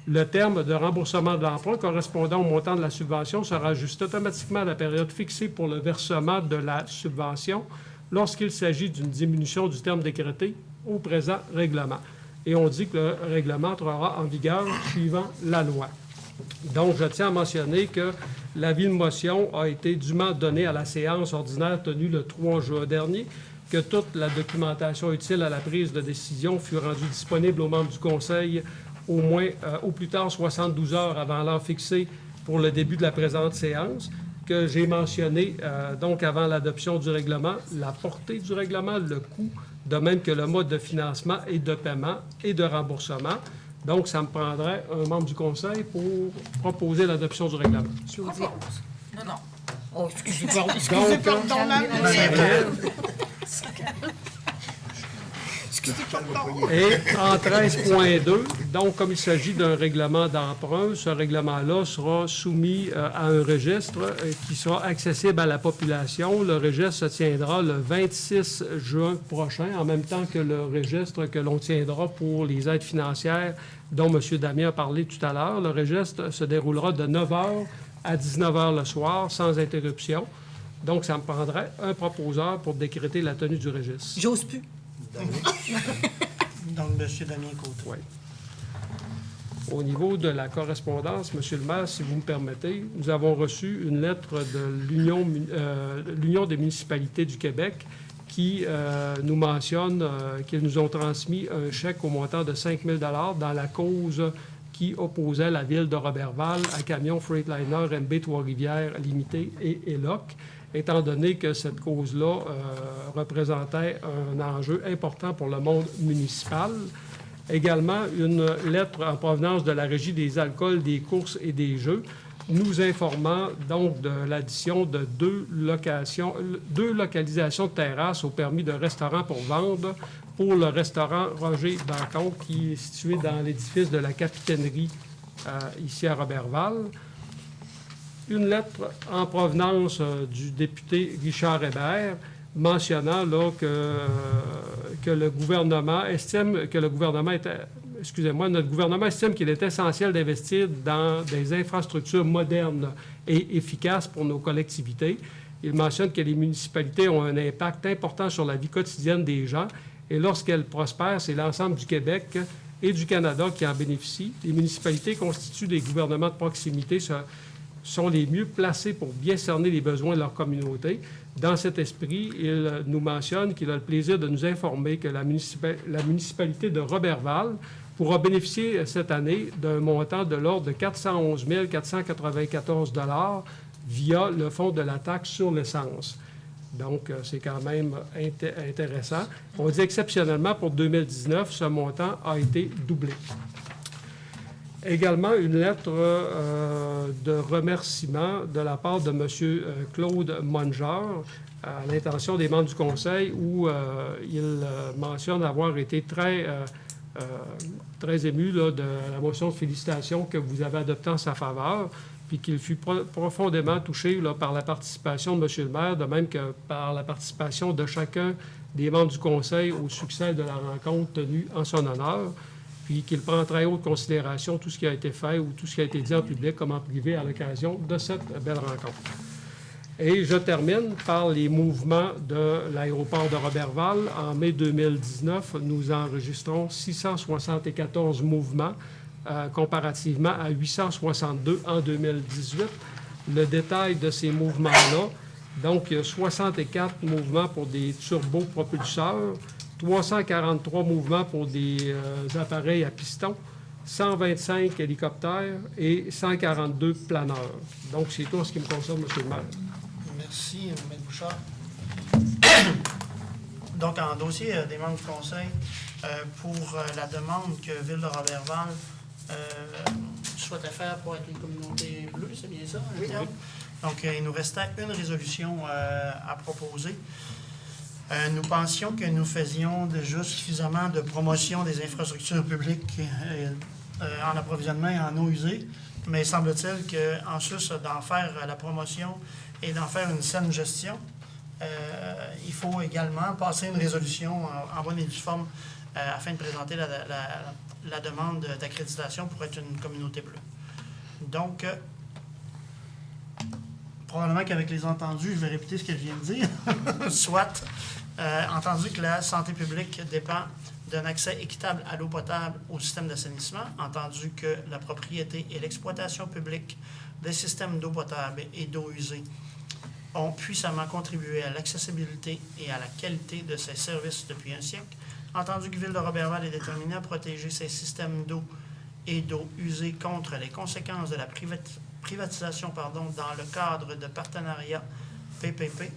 Le terme de remboursement de l'emprunt correspondant au montant de la subvention sera ajusté automatiquement à la période fixée pour le versement de la subvention lorsqu'il s'agit d'une diminution du terme décrété au présent règlement. Et on dit que le règlement entrera en vigueur suivant la loi. Donc, je tiens à mentionner que l'avis de motion a été dûment donné à la séance ordinaire tenue le 3 juin dernier, que toute la documentation utile à la prise de décision fut rendue disponible aux membres du Conseil au plus tard 72 heures avant l'heure fixée pour le début de la présente séance, que j'ai mentionné donc avant l'adoption du règlement, la portée du règlement, le coût, de même que le mode de financement et de paiement et de remboursement. Donc, ça me prendrait un membre du Conseil pour proposer l'adoption du règlement. Claudie. Non, non. Oh, excusez-moi. Et en 13.2, donc comme il s'agit d'un règlement d'emprunt, ce règlement-là sera soumis à un registre qui sera accessible à la population. Le registre se tiendra le 26 juin prochain, en même temps que le registre que l'on tiendra pour les aides financières dont M. Damien a parlé tout à l'heure. Le registre se déroulera de 9h à 19h le soir, sans interruption. Donc, ça me prendrait un proposeur pour décréter la tenue du registre. J'ose plus. Donc, M. Damien Côté. Oui. Au niveau de la correspondance, M. le maire, si vous me permettez, nous avons reçu une lettre de l'Union des municipalités du Québec qui nous mentionne qu'ils nous ont transmis un chèque au montant de 5 000 dans la cause qui opposait la ville de Roberval à Camion Freightliner MB Trois-Rivières Limité et ELOC, étant donné que cette cause-là représentait un enjeu important pour le monde municipal. Également, une lettre en provenance de la Régie des alcools, des courses et des jeux, nous informant donc de l'addition de deux localisations de terrasses au permis de restaurant pour vendre pour le restaurant Roger Bacon, qui est situé dans l'édifice de la capitainerie ici à Roberval. Une lettre en provenance du député Richard Hébert mentionnant là, que le gouvernement estime que notre gouvernement estime qu'il est essentiel d'investir dans des infrastructures modernes et efficaces pour nos collectivités. Il mentionne que les municipalités ont un impact important sur la vie quotidienne des gens et lorsqu'elles prospèrent, c'est l'ensemble du Québec et du Canada qui en bénéficient. Les municipalités constituent des gouvernements de proximité, sont les mieux placés pour bien cerner les besoins de leur communauté. Dans cet esprit, il nous mentionne qu'il a le plaisir de nous informer que la municipalité de Roberval pourra bénéficier cette année d'un montant de l'ordre de 411 494 $ via le fonds de la taxe sur l'essence. Donc, c'est quand même intéressant. On dit exceptionnellement, pour 2019, ce montant a été doublé. Également, une lettre de remerciement de la part de M. Claude Monger à l'intention des membres du Conseil où il mentionne avoir été très ému là, de la motion de félicitations que vous avez adoptée en sa faveur, puis qu'il fut profondément touché là, par la participation de M. le maire, de même que par la participation de chacun des membres du Conseil au succès de la rencontre tenue en son honneur, puis qu'il prend en très haute considération tout ce qui a été fait ou tout ce qui a été dit en public comme en privé à l'occasion de cette belle rencontre. Et je termine par les mouvements de l'aéroport de Roberval. En mai 2019, nous enregistrons 674 mouvements comparativement à 862 en 2018. Le détail de ces mouvements-là, donc il y a 64 mouvements pour des turbopropulseurs, 343 mouvements pour des appareils à piston, 125 hélicoptères et 142 planeurs. Donc, c'est tout ce qui me concerne, M. le maire. Merci, M. Bouchard. Donc, en dossier des membres du conseil, pour la demande que Ville de Roberval souhaitait faire pour être une communauté bleue, c'est bien ça? Oui. Donc, il nous restait une résolution à proposer. Nous pensions que nous faisions déjà suffisamment de promotion des infrastructures publiques en approvisionnement et en eau usée, mais semble-t-il qu'en sus d'en faire la promotion et d'en faire une saine gestion, il faut également passer une résolution en bonne et due forme afin de présenter la demande d'accréditation pour être une communauté bleue. Donc, probablement qu'avec les entendus, je vais répéter ce que je viens de dire, soit entendu que la santé publique dépend d'un accès équitable à l'eau potable au système d'assainissement, entendu que la propriété et l'exploitation publique des systèmes d'eau potable et d'eau usée ont puissamment contribué à l'accessibilité et à la qualité de ces services depuis un siècle, entendu que Ville de Roberval est déterminée à protéger ces systèmes d'eau et d'eau usée contre les conséquences de la privatisation dans le cadre de partenariats PPP,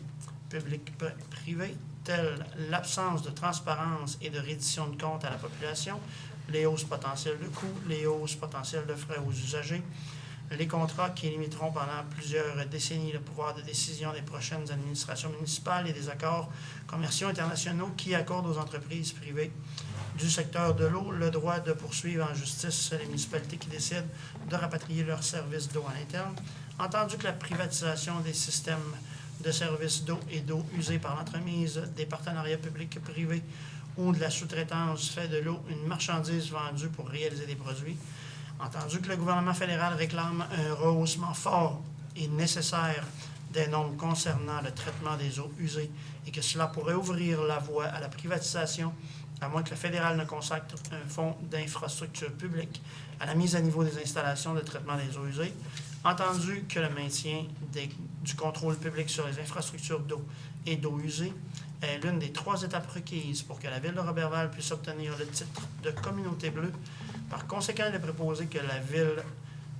public-privé, tels l'absence de transparence et de reddition de comptes à la population, les hausses potentielles de coûts, les hausses potentielles de frais aux usagers, les contrats qui limiteront pendant plusieurs décennies le pouvoir de décision des prochaines administrations municipales et des accords commerciaux internationaux qui accordent aux entreprises privées du secteur de l'eau le droit de poursuivre en justice les municipalités qui décident de rapatrier leurs services d'eau à l'interne, entendu que la privatisation des systèmes de services d'eau et d'eau usée par l'entremise des partenariats publics et privés ou de la sous-traitance fait de l'eau une marchandise vendue pour réaliser des produits, entendu que le gouvernement fédéral réclame un rehaussement fort et nécessaire des normes concernant le traitement des eaux usées et que cela pourrait ouvrir la voie à la privatisation, à moins que le fédéral ne consacre un fonds d'infrastructure publique à la mise à niveau des installations de traitement des eaux usées, entendu que le maintien du contrôle public sur les infrastructures d'eau et d'eau usée est l'une des 3 étapes requises pour que la Ville de Roberval puisse obtenir le titre de communauté bleue. Par conséquent, il est proposé que la Ville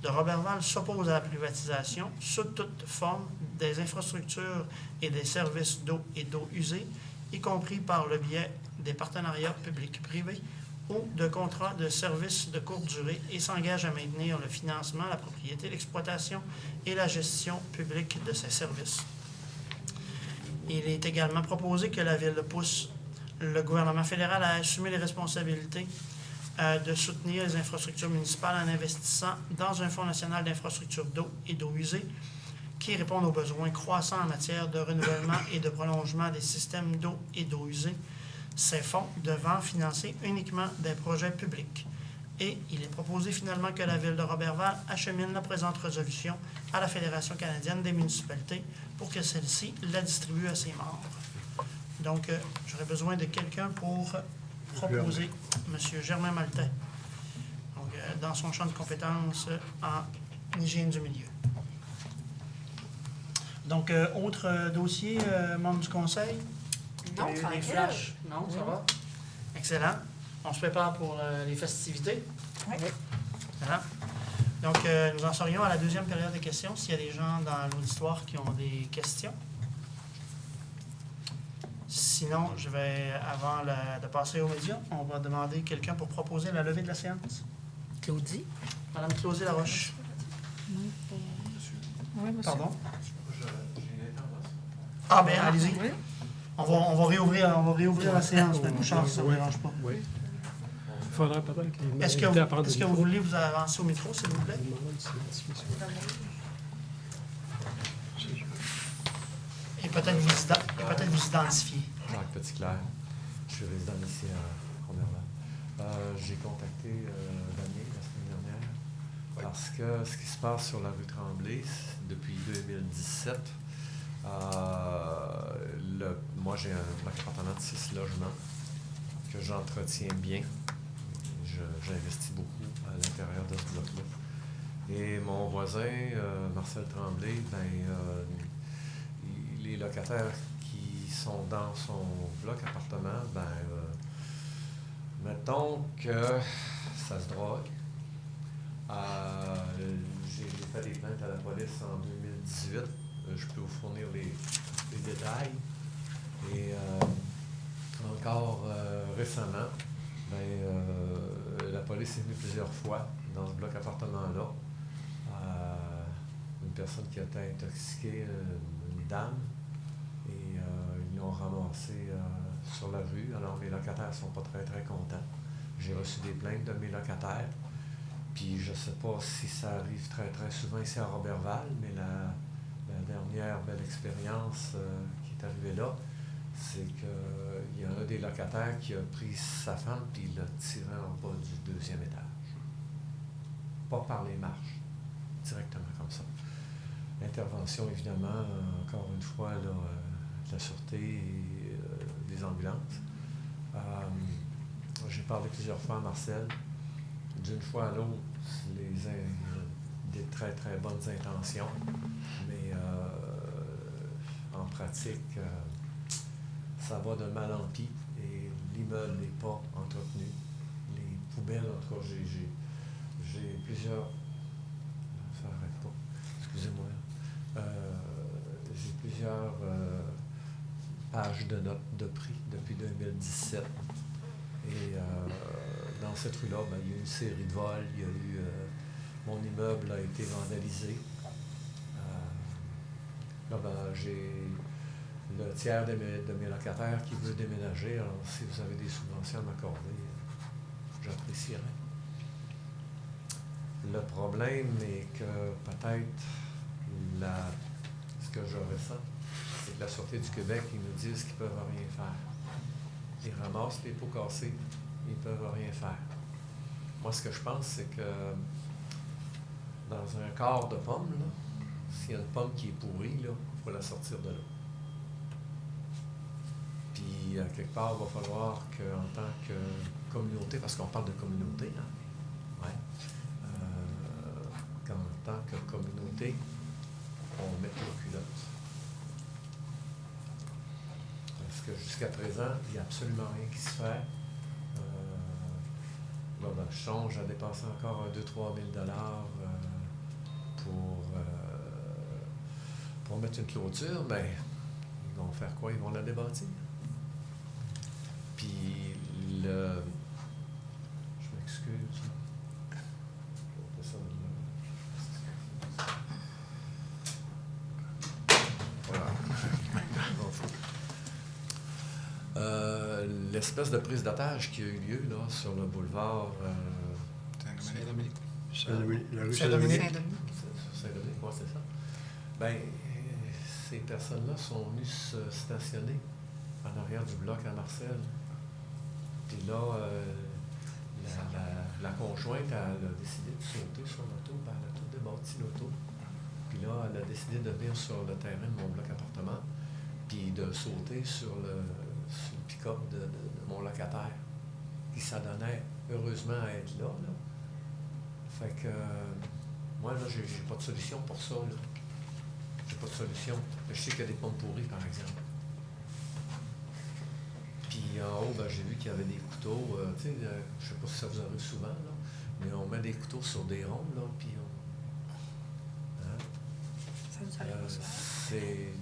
de Roberval s'oppose à la privatisation sous toute forme des infrastructures et des services d'eau et d'eau usée, y compris par le biais des partenariats publics-privés ou de contrats de services de courte durée, et s'engage à maintenir le financement, la propriété, l'exploitation et la gestion publique de ces services. Il est également proposé que la Ville pousse le gouvernement fédéral à assumer les responsabilités de soutenir les infrastructures municipales en investissant dans un Fonds national d'infrastructures d'eau et d'eau usée qui répondent aux besoins croissants en matière de renouvellement et de prolongement des systèmes d'eau et d'eau usée, ces fonds devant financer uniquement des projets publics. Et il est proposé finalement que la Ville de Roberval achemine la présente résolution à la Fédération canadienne des municipalités pour que celle-ci la distribue à ses membres. Donc, j'aurais besoin de quelqu'un pour proposer M. Germain Maltais, donc, dans son champ de compétences en hygiène du milieu. Donc, autre dossier, membre du conseil? Non, les flashs? Non, ça va? Excellent. On se prépare pour les festivités? Oui. Excellent. Donc, nous en serions à la deuxième période de questions. S'il y a des gens dans l'auditoire qui ont des questions. Sinon, je vais, avant de passer aux médias, on va demander quelqu'un pour proposer la levée de la séance. Claudie? Madame Claudie Laroche. Oui, monsieur. Pardon? Ah, bien, allez-y. Oui. On va réouvrir la séance, mais Bouchard, si ça ne vous dérange pas. Oui. Il faudrait peut-être que les Est-ce invités à prendre que des vous micros. voulez vous avancer au micro, s'il vous plaît? Et peut-être vous identifier. Jacques Petitclerc, je suis résident ici à Roberval. J'ai contacté Daniel la semaine dernière parce que ce qui se passe sur la rue Tremblay depuis 2017, moi j'ai un bloc appartenant de 6 logements que j'entretiens bien. J'investis beaucoup à l'intérieur de ce bloc-là. Et mon voisin, Marcel Tremblay, les locataires qui sont dans son bloc appartement, mettons que ça se drogue. J'ai fait des plaintes à la police en 2018. Je peux vous fournir les détails. Et Encore récemment, la police est venue plusieurs fois dans ce bloc appartement-là. Une personne qui a été intoxiquée, une dame, et ils l'ont ramassée sur la rue. Alors mes locataires ne sont pas très, très contents. J'ai reçu des plaintes de mes locataires. Puis je ne sais pas si ça arrive très, très souvent ici à Roberval, mais la dernière belle expérience qui est arrivée là, c'est qu'il y en a des locataires qui a pris sa femme puis il l'a tiré en bas du 2e étage. Pas par les marches, directement comme ça. Intervention, évidemment, encore une fois, là, de la sûreté et des ambulances. J'ai parlé plusieurs fois à Marcel. D'une fois à l'autre, des très, très bonnes intentions, mais en pratique, ça va de mal en pis et l'immeuble n'est pas entretenu. Les poubelles, en tout cas, j'ai plusieurs... Ça n'arrête pas. Excusez-moi. J'ai plusieurs pages de notes de prix depuis 2017. Et dans cette rue-là, il y a eu une série de vols, il y a eu... mon immeuble a été vandalisé. Là, j'ai le tiers de mes locataires qui veut déménager. Alors, si vous avez des subventions à m'accorder, j'apprécierais. Le problème est que peut-être ce que je ressens, c'est que la Sûreté du Québec, ils nous disent qu'ils ne peuvent rien faire. Ils ramassent les pots cassés, ils ne peuvent rien faire. Moi, ce que je pense, c'est que dans un quart de pomme, s'il y a une pomme qui est pourrie, il faut la sortir de là. Puis, quelque part, il va falloir qu'en tant que communauté, parce qu'on parle de communauté, qu'en tant que communauté, on mette nos culottes. Parce que jusqu'à présent, il n'y a absolument rien qui se fait. Je songe à dépenser encore 2-3 000 $ pour mettre une clôture, mais ils vont faire quoi? Ils vont la débâtir. Puis je m'excuse. Voilà. L'espèce de prise d'otage qui a eu lieu là, sur le boulevard Saint-Dominique. La rue Saint-Dominique. Saint-Dominique, oui, c'est ça. Bien, ces personnes-là sont venues se stationner en arrière du bloc à Marcel. Puis là, la conjointe, elle a décidé de sauter sur l'auto, puis elle a tout débâti l'auto. Puis là, elle a décidé de venir sur le terrain de mon bloc appartement, puis de sauter sur le pick-up de mon locataire, qui s'adonnait heureusement à être là. Fait que moi, là, j'ai pas de solution pour ça. Là. J'ai pas de solution. Je sais qu'il y a des pommes pourries, par exemple. Puis en haut, j'ai vu qu'il y avait des couteaux. Je sais pas si ça vous arrive souvent, là, mais on met des couteaux sur des ronds, là, puis on... Ça nous arrive pas souvent.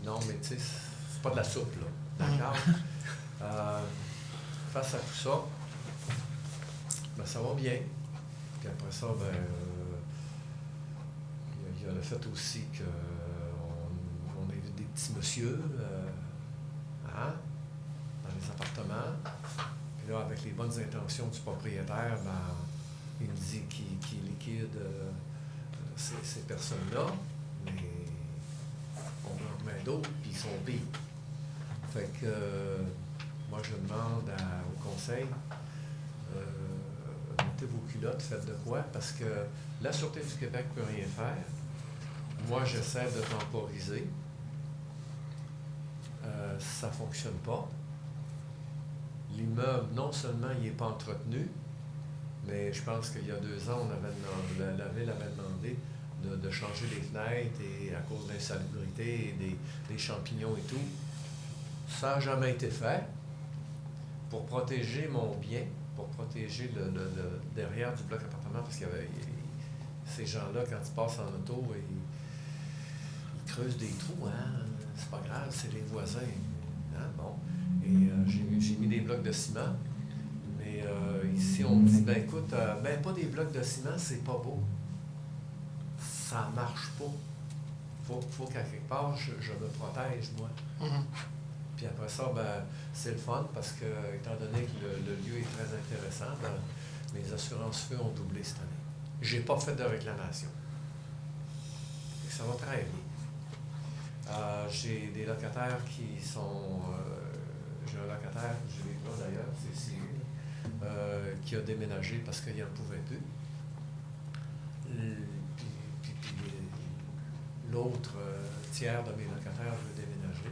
Non, mais tu sais, c'est pas de la soupe, là. D'accord? Face à tout ça, ça va bien. Puis après ça, il y a le fait aussi qu'on évite des petits monsieur dans les appartements. Puis là, avec les bonnes intentions du propriétaire, il me dit qu'il liquide ces personnes-là, mais on en remet d'autres, puis ils sont pires. Fait que moi, je demande au conseil, mettez vos culottes, faites de quoi? Parce que la Sûreté du Québec ne peut rien faire. Moi, j'essaie de temporiser. Ça ne fonctionne pas. L'immeuble, non seulement il n'est pas entretenu, mais je pense qu'il y a 2 ans, la Ville avait demandé de changer les fenêtres et à cause de l'insalubrité et des champignons et tout. Ça n'a jamais été fait. Pour protéger mon bien, pour protéger le derrière du bloc appartement, parce qu'il y avait ces gens-là, quand ils passent en auto, ils creusent des trous, c'est pas grave, c'est les voisins. Bon. Et j'ai mis des blocs de ciment. Mais ici, on me dit, ben écoute, ben pas des blocs de ciment, c'est pas beau. Ça marche pas. Faut qu'à quelque part, je me protège, moi. Puis après ça, ben, c'est le fun parce que, étant donné que le lieu est très intéressant, ben, mes assurances feu ont doublé cette année. J'ai pas fait de réclamation. Et ça va très bien. J'ai des locataires qui sont... j'ai un locataire, je l'ai là d'ailleurs, c'est Cyril, qui a déménagé parce qu'il n'en pouvait plus. Puis l'autre tiers de mes locataires veut déménager.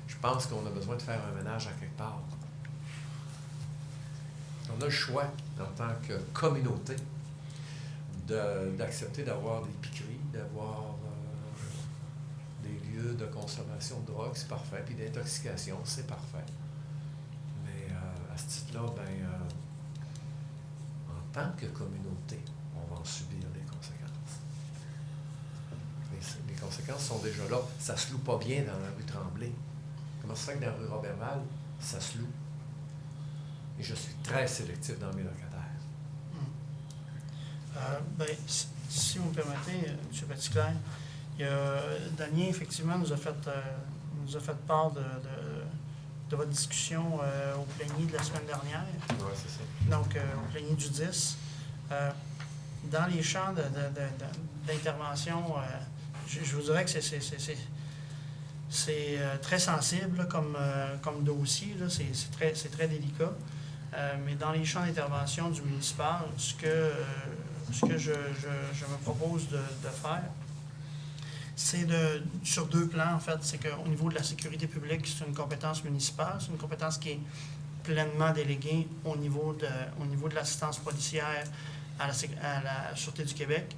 Je pense qu'on a besoin de faire un ménage à quelque part. On a le choix, en tant que communauté, d'accepter d'avoir des piqueries, d'avoir des lieux de consommation de drogue, c'est parfait, puis d'intoxication, c'est parfait. Mais à ce titre-là, ben, en tant que communauté, on va en subir les conséquences. Les conséquences sont déjà là. Ça se loue pas bien dans la rue Tremblay. Comment ça fait que dans la rue Roberval, ça se loue? Et je suis très sélectif dans mes locataires. Ben, si vous me permettez, M. Petitclerc, Damien, effectivement, nous a fait part de votre discussion au plénier de la semaine dernière. Oui, c'est ça. Donc, au plénier du 10. Dans les champs d'intervention, je vous dirais que c'est très sensible là, comme dossier, là, c'est très délicat. Mais dans les champs d'intervention du municipal, ce que je me propose de faire, c'est sur deux plans, en fait. C'est qu'au niveau de la sécurité publique, c'est une compétence municipale, c'est une compétence qui est pleinement déléguée au niveau de l'assistance policière à la Sûreté du Québec.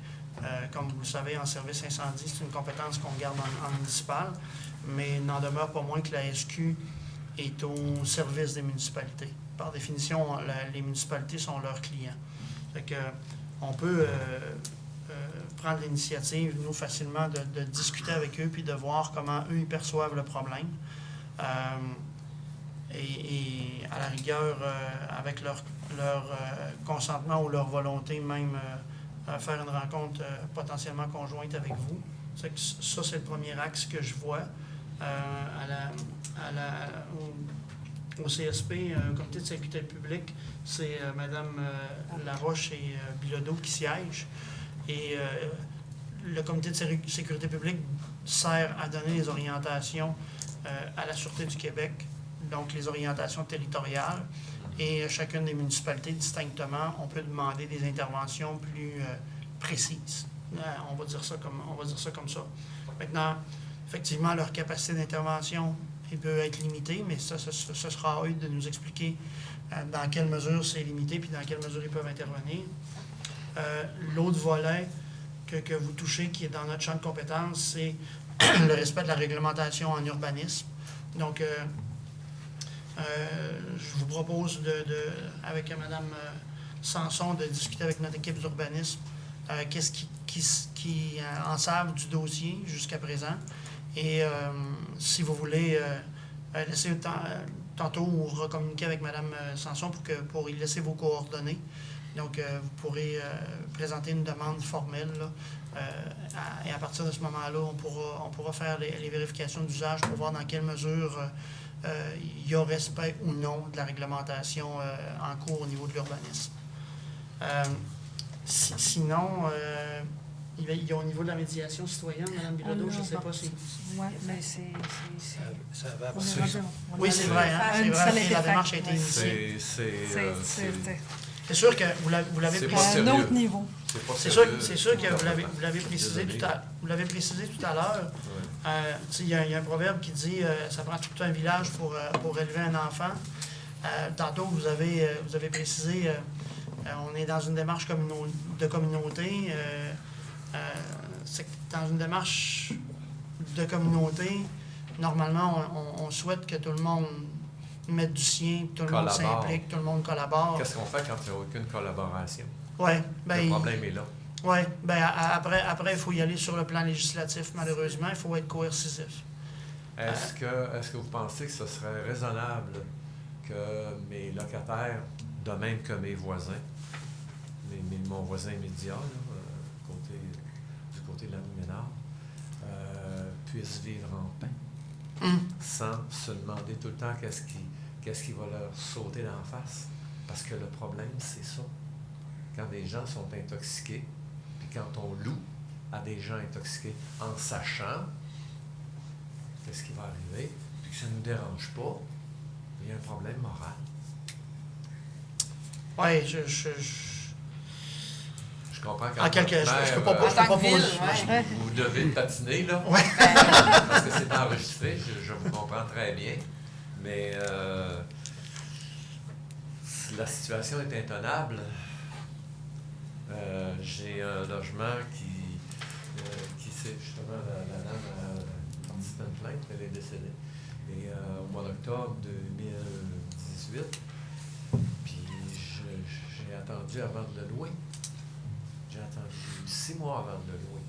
Comme vous le savez, en service incendie, c'est une compétence qu'on garde en municipal, mais n'en demeure pas moins que la SQ est au service des municipalités. Par définition, les municipalités sont leurs clients. Fait que, on peut prendre l'initiative, nous, facilement, de discuter avec eux puis de voir comment eux, ils perçoivent le problème. Et à la rigueur, avec leur consentement ou leur volonté même, faire une rencontre potentiellement conjointe avec vous. Ça, c'est le premier axe que je vois au CSP, Comité de sécurité publique. C'est Mme Laroche et Bilodeau qui siègent. Et le Comité de sécurité publique sert à donner les orientations à la Sûreté du Québec, donc les orientations territoriales. Et chacune des municipalités, distinctement, on peut demander des interventions plus précises. On va dire ça comme ça. Maintenant, effectivement, leur capacité d'intervention peut être limitée, mais ce sera à eux de nous expliquer dans quelle mesure c'est limité puis dans quelle mesure ils peuvent intervenir. L'autre volet que vous touchez, qui est dans notre champ de compétences, c'est le respect de la réglementation en urbanisme. Donc, je vous propose, avec Mme Sanson, de discuter avec notre équipe d'urbanisme qu'est-ce qui en savent du dossier jusqu'à présent. Et si vous voulez laisser tantôt ou recommuniquer avec Mme Sanson pour y laisser vos coordonnées. Donc, vous pourrez présenter une demande formelle, là, et à partir de ce moment-là, on pourra faire les vérifications d'usage pour voir dans quelle mesure il y a respect ou non de la réglementation en cours au niveau de l'urbanisme. Sinon, il y a au niveau de la médiation citoyenne, Mme Bilodeau, je ne sais pas si... Oui, mais c'est... Ça va on est avancer. rendu- Oui, c'est vrai, hein? C'est Ça vrai l'était que la fait. démarche a été Ouais. initiée. C'était C'est sûr que vous l'avez C'est précisé. pas à un sérieux. autre niveau. C'est sûr que vous l'avez précisé tout à l'heure. Il y a un proverbe qui dit ça prend tout un village pour élever un enfant. Tantôt, vous avez précisé on est dans une démarche de communauté. C'est que dans une démarche de communauté, normalement, on souhaite que tout le monde mette du sien, que tout le monde Collabore. s'implique, tout le monde collabore. Qu'est-ce qu'on fait quand il n'y a aucune collaboration? Ouais, Le problème est là. Oui, bien après, il faut y aller sur le plan législatif, malheureusement. Il faut être coercitif. Est-ce que vous pensez que ce serait raisonnable que mes locataires, de même que mes voisins, mon voisin immédiat, là, du côté de la rue Ménard, puissent vivre en paix, sans se demander tout le temps qu'est-ce qui va leur sauter d'en face? Parce que le problème, c'est ça. Quand des gens sont intoxiqués, puis quand on loue à des gens intoxiqués en sachant qu'est-ce qui va arriver, puis que ça ne nous dérange pas, il y a un problème moral. Oui, Je comprends en quelque je peux pas vous devez patiner, là. Ouais. Parce que c'est enregistré, je vous comprends très bien. Mais la situation est intenable. J'ai un logement qui c'est justement la dame a participé à une plainte, elle est décédée. Et au mois d'octobre 2018, puis j'ai attendu avant de le louer. J'ai attendu 6 mois avant de le louer.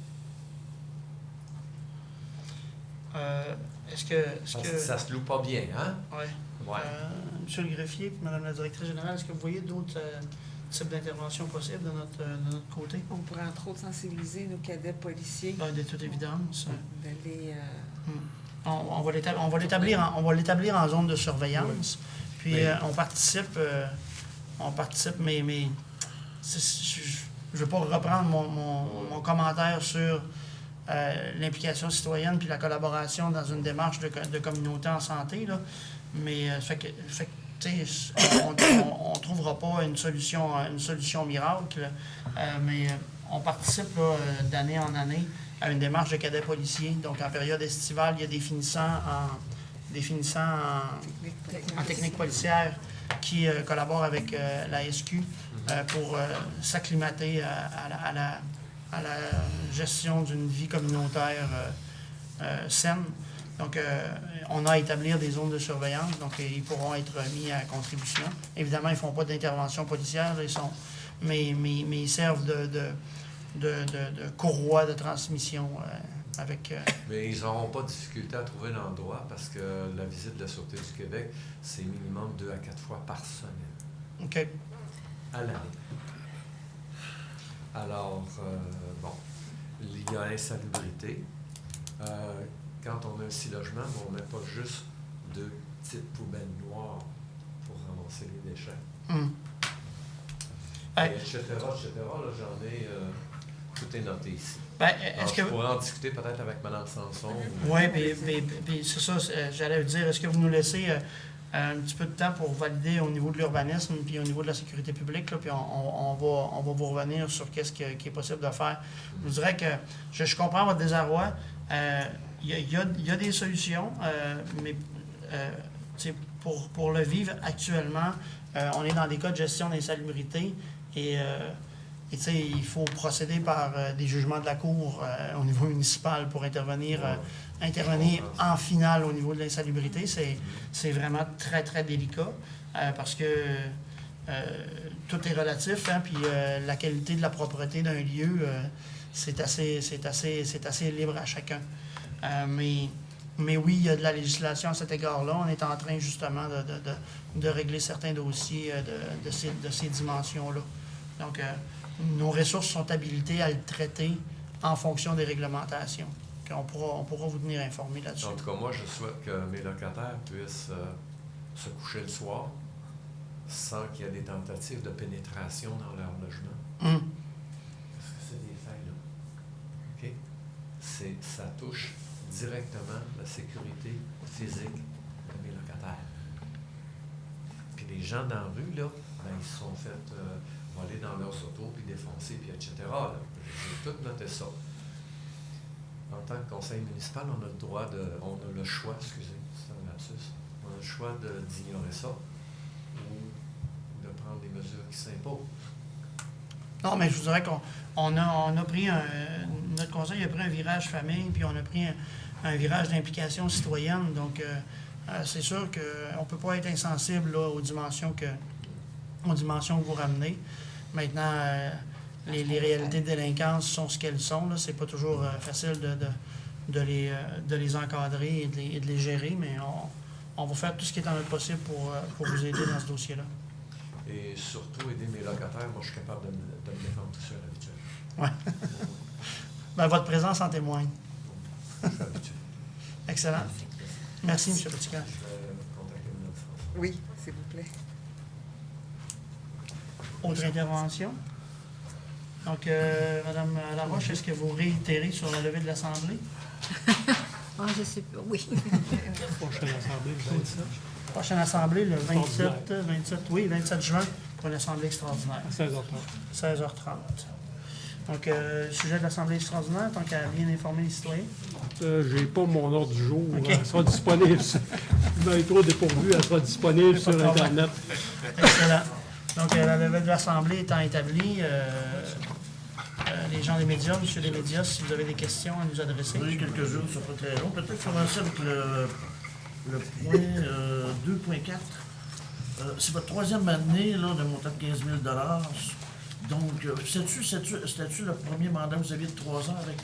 Parce que ça se loue pas bien, hein? Oui. Ouais. Monsieur le greffier, puis Madame la directrice générale, est-ce que vous voyez d'autres types d'interventions possibles de notre côté? On pourrait entre autres sensibiliser nos cadets policiers. De toute évidence. D'aller... On va l'établir en zone de surveillance. Puis on participe, mais je ne veux pas reprendre mon commentaire sur l'implication citoyenne puis la collaboration dans une démarche de communauté en santé, là. Mais on ne trouvera pas une solution miracle, mais on participe là, d'année en année à une démarche de cadets policiers. Donc, en période estivale, il y a des finissants en technique policière qui collaborent avec la SQ pour s'acclimater à la gestion d'une vie communautaire saine. Donc, on a à établir des zones de surveillance, donc ils pourront être mis à contribution. Évidemment, ils ne font pas d'intervention policière, mais ils servent de courroie de transmission avec... Mais ils n'auront pas de difficulté à trouver l'endroit parce que la visite de la Sûreté du Québec, c'est minimum 2 à 4 fois par semaine. OK. À l'année. Alors, il y a insalubrité. Quand on a un 6 logements, on ne met pas juste 2 petites poubelles noires pour ramasser les déchets. Etc., là, j'en ai... tout est noté ici. Je pourrais en discuter peut-être avec Mme Sanson. Oui, mais c'est ça, j'allais vous dire, est-ce que vous nous laissez un petit peu de temps pour valider au niveau de l'urbanisme puis au niveau de la sécurité publique, là, puis on va vous revenir sur qu'est-ce qui est possible de faire. Je vous dirais que je comprends votre désarroi. Il y a des solutions, mais pour le vivre actuellement, on est dans des cas de gestion d'insalubrité et il faut procéder par des jugements de la Cour au niveau municipal pour intervenir en finale au niveau de l'insalubrité. C'est vraiment très, très délicat parce que tout est relatif, hein, puis la qualité de la propreté d'un lieu, c'est assez libre à chacun. Mais oui, il y a de la législation à cet égard-là. On est en train justement de régler certains dossiers de ces dimensions-là. Donc, nos ressources sont habilitées à le traiter en fonction des réglementations. On pourra vous tenir informé là-dessus. En tout cas, moi, je souhaite que mes locataires puissent se coucher le soir sans qu'il y ait des tentatives de pénétration dans leur logement. Parce que c'est des faits, là. OK? Ça touche directement la sécurité physique de mes locataires. Puis les gens dans la rue, là, ils se sont fait voler dans leurs autos, puis défoncer, puis etc. Là. J'ai tout noté ça. En tant que conseil municipal, on a le choix, excusez, c'est un lapsus, on a le choix d'ignorer ça ou de prendre des mesures qui s'imposent. Non, mais je vous dirais qu'on a pris notre conseil a pris un virage famille, puis on a pris un virage d'implication citoyenne. Donc, c'est sûr qu'on ne peut pas être insensible là, aux dimensions que vous ramenez. Maintenant, les réalités de délinquance sont ce qu'elles sont. Ce n'est pas toujours facile de les encadrer et de les gérer, mais on va faire tout ce qui est en notre possible pour vous aider dans ce dossier-là. Et surtout, aider mes locataires, moi, je suis capable de me défendre tout seul habituellement. Ouais. Ben, votre présence en témoigne. Je suis habitué. Excellent. Merci, M. Petitcamp. Je vais contacter Mme François. Oui, s'il vous plaît. Autre intervention? Donc, Mme Laroche, est-ce que vous réitérez sur la levée de l'Assemblée? Ah, je sais pas, oui. Prochaine assemblée, le 27, Prochaine Assemblée, le 27 juin, pour l'Assemblée extraordinaire. à 16h30. 16h30. Donc, sujet de l'Assemblée extraordinaire, tant qu'à bien informer les citoyens. J'ai pas mon ordre du jour. OK. Elle sera disponible. Je vais être trop dépourvu, elle sera disponible sur Pas de problème. Internet. Excellent. Donc, la levée de l'Assemblée étant établie, les gens des médias, monsieur les médias, si vous avez des questions à nous adresser. Oui, quelques jours, ça sera très long. Peut-être commencer avec le point 2.4. C'est votre troisième année là, de montant de 15 000 $. Donc, c'était-tu le premier mandat que vous aviez de 3 ans avec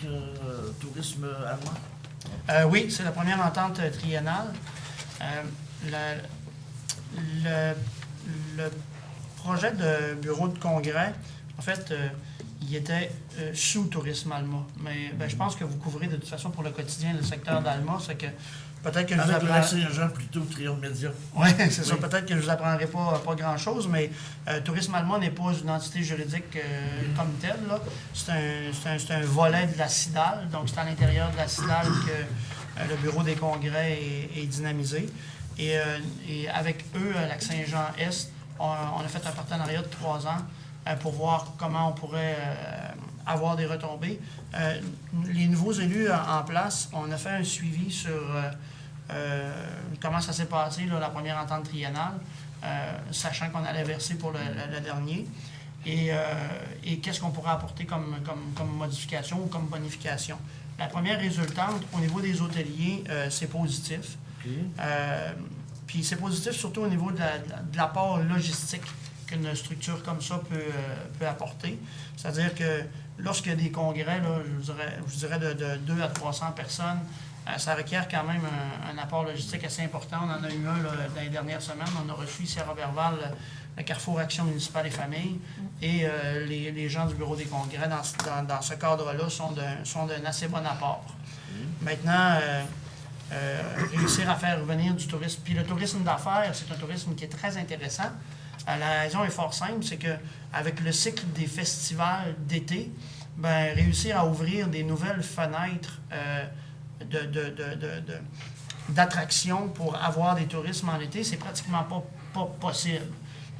Tourisme Allemand? Oui, c'est la première entente triennale. Le projet de bureau de congrès, en fait, il était sous Tourisme Allemand. Mais je pense que vous couvrez de toute façon pour le quotidien le secteur d'Alma, c'est que peut-être que je vous Avec le lac apprends... Saint-Jean, plutôt Triomphe Média. Oui, c'est ça. Oui. Peut-être que je vous apprendrai pas grand-chose, mais Tourisme Allemand n'est pas une entité juridique comme telle, là. C'est un volet de la CIDAL, donc c'est à l'intérieur de la CIDAL que le bureau des congrès est dynamisé. Et avec eux, Lac-Saint-Jean-Est, on a fait un partenariat de 3 ans pour voir comment on pourrait avoir des retombées. Les nouveaux élus en place, on a fait un suivi sur comment ça s'est passé, là, la première entente triennale, sachant qu'on allait verser pour le dernier. Et qu'est-ce qu'on pourrait apporter comme modification ou comme bonification. La première résultante, au niveau des hôteliers, c'est positif. Puis c'est positif surtout au niveau de l'apport logistique qu'une structure comme ça peut apporter. C'est-à-dire que lorsqu'il y a des congrès, là, je dirais de 200 à 300 personnes, ça requiert quand même un apport logistique assez important. On en a eu un là, dans les dernières semaines. On a reçu ici à Roberval le Carrefour Action municipale et famille. Et les gens du bureau des congrès, dans ce cadre-là, sont d'un assez bon apport. Maintenant, réussir à faire revenir du tourisme. Puis le tourisme d'affaires, c'est un tourisme qui est très intéressant. La raison est fort simple, c'est qu'avec le cycle des festivals d'été, réussir à ouvrir des nouvelles fenêtres d'attractions pour avoir des tourismes en été, c'est pratiquement pas possible.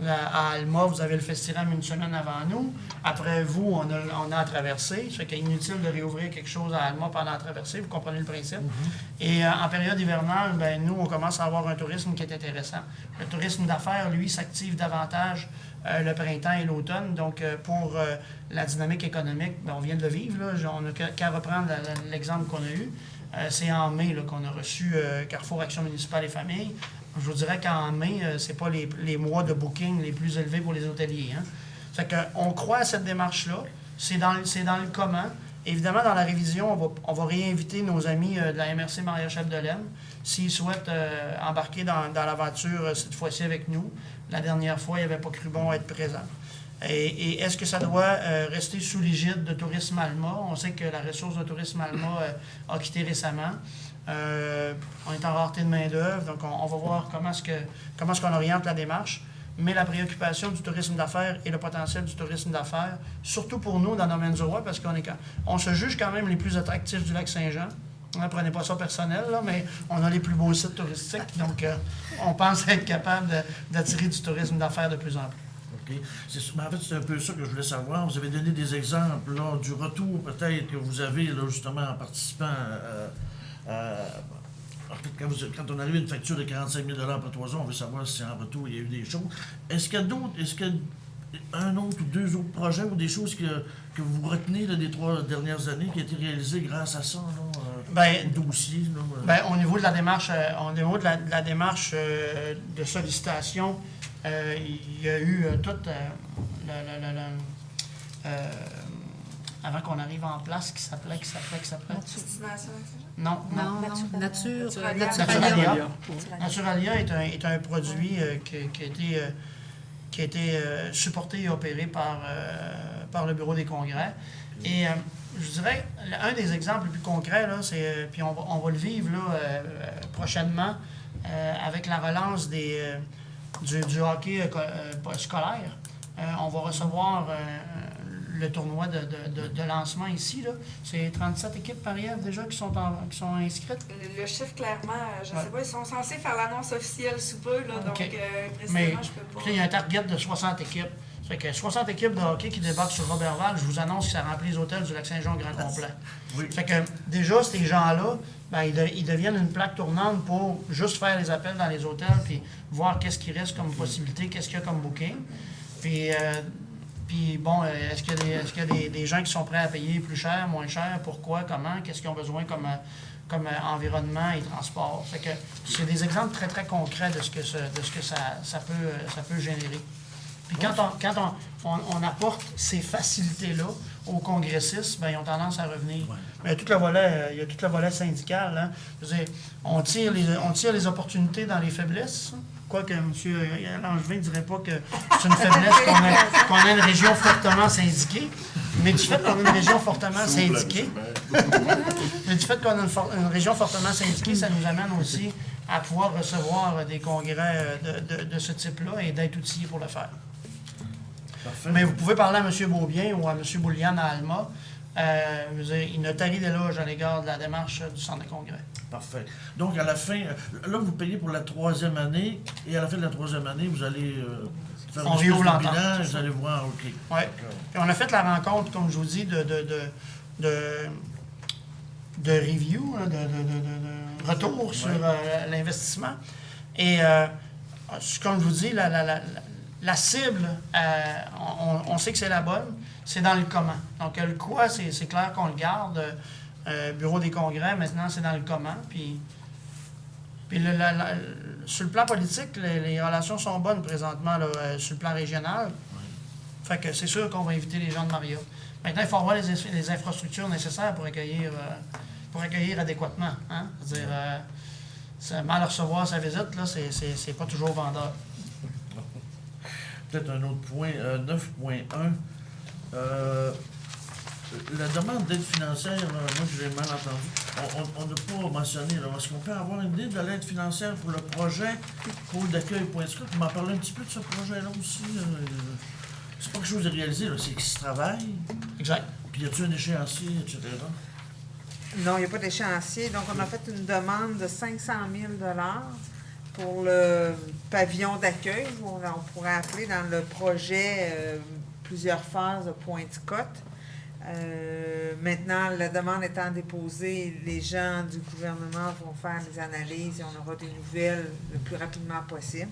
À Alma, vous avez le festival une semaine avant nous. Après vous, on a à traverser. Ça fait qu'il est inutile de réouvrir quelque chose à Alma pendant la traversée. Vous comprenez le principe. Et en période hivernale, nous, on commence à avoir un tourisme qui est intéressant. Le tourisme d'affaires, lui, s'active davantage le printemps et l'automne. Donc, pour la dynamique économique, on vient de le vivre. Là. On n'a qu'à reprendre l'exemple qu'on a eu. C'est en mai là, qu'on a reçu Carrefour Action municipale et famille. Je vous dirais qu'en mai, c'est pas les mois de booking les plus élevés pour les hôteliers. Hein. Fait qu'on croit à cette démarche-là. C'est dans le comment. Évidemment, dans la révision, on va réinviter nos amis de la MRC Maria-Chapdelaine s'ils souhaitent embarquer dans l'aventure cette fois-ci avec nous. La dernière fois, ils n'avaient pas cru bon être présents. Et est-ce que ça doit rester sous l'égide de Tourisme Alma? On sait que la ressource de Tourisme Alma a quitté récemment. On est en rareté de main-d'œuvre, donc on va voir comment est-ce qu'on oriente la démarche. Mais la préoccupation du tourisme d'affaires et le potentiel du tourisme d'affaires, surtout pour nous dans le domaine du roi, parce qu'on se juge quand même les plus attractifs du lac Saint-Jean. Ne prenez pas ça personnel, là, mais on a les plus beaux sites touristiques, donc on pense être capable d'attirer du tourisme d'affaires de plus en plus. OK. En fait, c'est un peu ça que je voulais savoir. Vous avez donné des exemples là, du retour peut-être que vous avez là, justement en participant en fait, quand on arrive à une facture de 45 000 $ pour 3 ans, on veut savoir si en retour il y a eu des choses. Est-ce qu'il y a un autre ou 2 autres projets ou des choses que vous retenez là, des 3 dernières années qui ont été réalisées grâce à ça, au dossier? Au niveau de la démarche, de sollicitation, il y a eu toute avant qu'on arrive en place, qui s'appelait. Destination. Non, non. Naturalia. Naturalia est un produit qui a été supporté et opéré par le Bureau des congrès. Et je dirais, un des exemples les plus concrets, là, c'est, puis on va le vivre là, prochainement avec la relance du hockey scolaire. On va recevoir le tournoi de lancement ici. Là. C'est 37 équipes par déjà qui sont inscrites. Le chiffre, clairement, je ne sais pas, ils sont censés faire l'annonce officielle sous peu, là, donc précisément, je peux pas. Il y a un target de 60 équipes. Ça fait que 60 équipes de hockey qui débarquent sur Robertval, je vous annonce que ça remplit les hôtels du Lac-Saint-Jean au grand complet. Oui. Fait que déjà, ces gens-là, ben, ils deviennent une plaque tournante pour juste faire les appels dans les hôtels puis voir qu'est-ce qui reste comme possibilité, qu'est-ce qu'il y a comme booking. Puis bon, est-ce qu'il y a des gens qui sont prêts à payer plus cher, moins cher, pourquoi, comment, qu'est-ce qu'ils ont besoin comme environnement et transport. Fait que c'est des exemples très, très concrets de ce que ça peut générer. Puis quand on apporte ces facilités-là aux congressistes, bien, ils ont tendance à revenir. Ouais. Mais il y a tout le volet syndical. Hein. Je veux dire, on tire les opportunités dans les faiblesses. Quoique M. Langevin ne dirait pas que c'est une faiblesse qu'on a une région fortement syndiquée, mais du fait qu'on a une région fortement syndiquée, ça nous amène aussi à pouvoir recevoir des congrès de ce type-là et d'être outillés pour le faire. Parfait. Mais vous pouvez parler à M. Beaubien ou à M. Boulian à Alma. Il ne tarit d'éloge à l'égard de la démarche du centre de congrès. Parfait. Donc, à la fin, là, vous payez pour la 3e année, et à la fin de la 3e année, vous allez faire une espèce de bilan, vous allez voir, OK. Oui. On a fait la rencontre, comme je vous dis, de review, de retour sur l'investissement. Et, comme je vous dis, la cible, on sait que c'est la bonne, c'est dans le comment. Donc, le quoi, c'est clair qu'on le garde. Bureau des congrès, maintenant, c'est dans le comment. Puis sur le plan politique, les relations sont bonnes présentement là, sur le plan régional. Oui. Fait que c'est sûr qu'on va inviter les gens de Maria. Maintenant, il faut avoir les infrastructures nécessaires pour accueillir adéquatement. Hein? C'est-à-dire, mal recevoir sa visite, là, c'est pas toujours vendeur. Peut-être un autre point, 9.1. La demande d'aide financière, moi je l'ai mal entendu. On n'a pas mentionné. Est-ce qu'on peut avoir une idée de l'aide financière pour le projet pôle d'accueil Pointe-Scout? Vous m'en parlez un petit peu de ce projet-là aussi. C'est pas quelque chose de réalisé, c'est qu'il se travaille. Exact. Puis y a-t-il un échéancier, etc.? Non, il n'y a pas d'échéancier. Donc, on a fait une demande de 500 000 pour le pavillon d'accueil, on pourrait appeler dans le projet plusieurs phases de Pointe-Scout. Maintenant, la demande étant déposée, les gens du gouvernement vont faire des analyses et on aura des nouvelles le plus rapidement possible.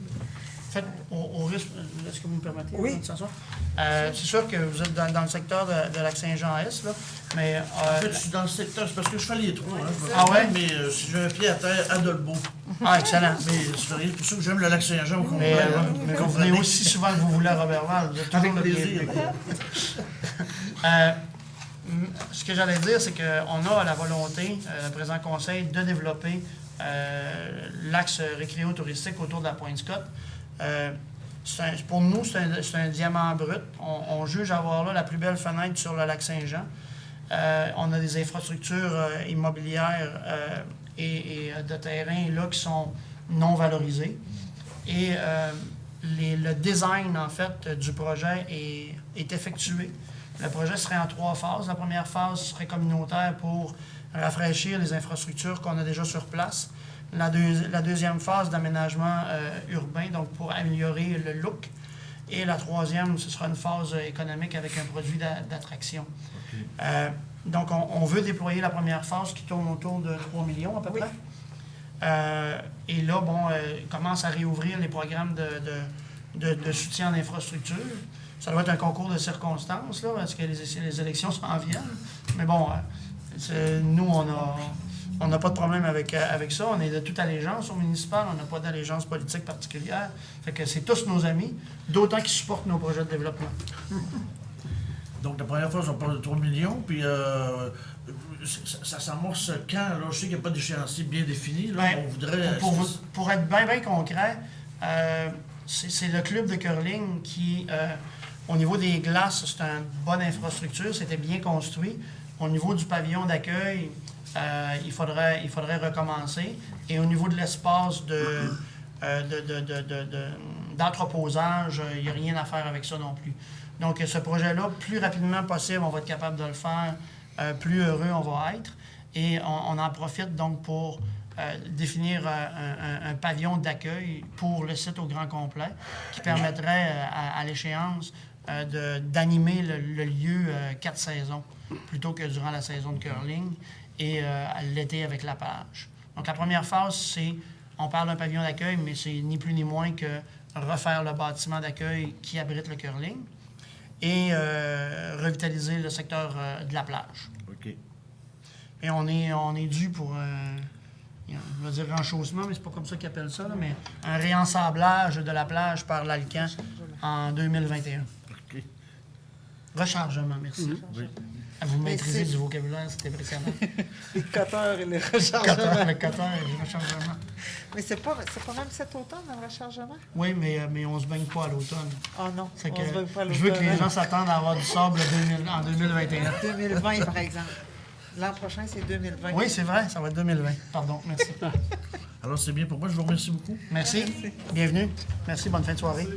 En fait, au risque, est-ce que vous me permettez? Oui. C'est sûr que vous êtes dans le secteur de Lac-Saint-Jean-Est, là, mais... en fait, je suis dans le secteur, c'est parce que je fais les trous, mais si j'ai un pied à terre, à Dolbeau. Ah, excellent. Mais c'est pour ça que j'aime le Lac-Saint-Jean au complet. Mais vous venez aussi souvent que vous voulez à Robertval. Vous êtes toujours le plaisir. Ce que j'allais dire, c'est qu'on a la volonté, le présent conseil, de développer l'axe récréo-touristique autour de la Pointe-Scout. Pour nous, c'est un diamant brut. On juge avoir là la plus belle fenêtre sur le Lac-Saint-Jean. On a des infrastructures immobilières et de terrain là qui sont non valorisées. Et le design, en fait, du projet est effectué. Le projet serait en 3 phases. La première phase serait communautaire pour rafraîchir les infrastructures qu'on a déjà sur place. La deuxième phase d'aménagement urbain, donc pour améliorer le look. Et la troisième, ce sera une phase économique avec un produit d'attraction. Okay. Donc, on veut déployer la première phase qui tourne autour de 3 millions à peu près. Et là, on commence à réouvrir les programmes de soutien en infrastructure. Ça doit être un concours de circonstances, là, parce que les élections s'en viennent. Mais bon, nous, on n'a pas de problème avec ça. On est de toute allégeance au municipal. On n'a pas d'allégeance politique particulière. Fait que c'est tous nos amis, d'autant qu'ils supportent nos projets de développement. Donc, la première fois, on parle de 3 millions. Puis, ça s'amorce quand? Là, je sais qu'il n'y a pas d'échéancier bien défini. Là, Ben, on voudrait... pour être bien concret, c'est le club de curling qui, au niveau des glaces, c'est une bonne infrastructure, c'était bien construit. Au niveau du pavillon d'accueil, il faudrait recommencer. Et au niveau de l'espace d'entreposage, il n'y a rien à faire avec ça non plus. Donc, ce projet-là, plus rapidement possible, on va être capable de le faire, plus heureux on va être. Et on en profite donc pour définir un pavillon d'accueil pour le site au grand complet qui permettrait à l'échéance d'animer le lieu 4 saisons plutôt que durant la saison de curling et l'été avec la plage. Donc, la première phase, c'est, on parle d'un pavillon d'accueil, mais c'est ni plus ni moins que refaire le bâtiment d'accueil qui abrite le curling et revitaliser le secteur de la plage. OK. Et on est dû pour je vais dire renchaussement, mais c'est pas comme ça qu'ils appellent ça, là, mais un réensablage de la plage par l'Alcan en 2021. OK. Rechargement, merci. Oui. Vous maîtrisez du vocabulaire, c'est impressionnant. Les coteurs et les Le rechargements. cutter et le rechargement. Mais c'est pas même cet automne, le rechargement? Oui, mais on se baigne pas à l'automne. Oh non, C'est on que se baigne pas à je veux que l'automne, les hein. gens s'attendent à avoir du sable en 2021. 2020, par exemple. L'an prochain, c'est 2020. Oui, c'est vrai, ça va être 2020. Pardon, merci. Alors, c'est bien pour moi. Je vous remercie beaucoup. Merci. Bienvenue. Merci, bonne fin de soirée.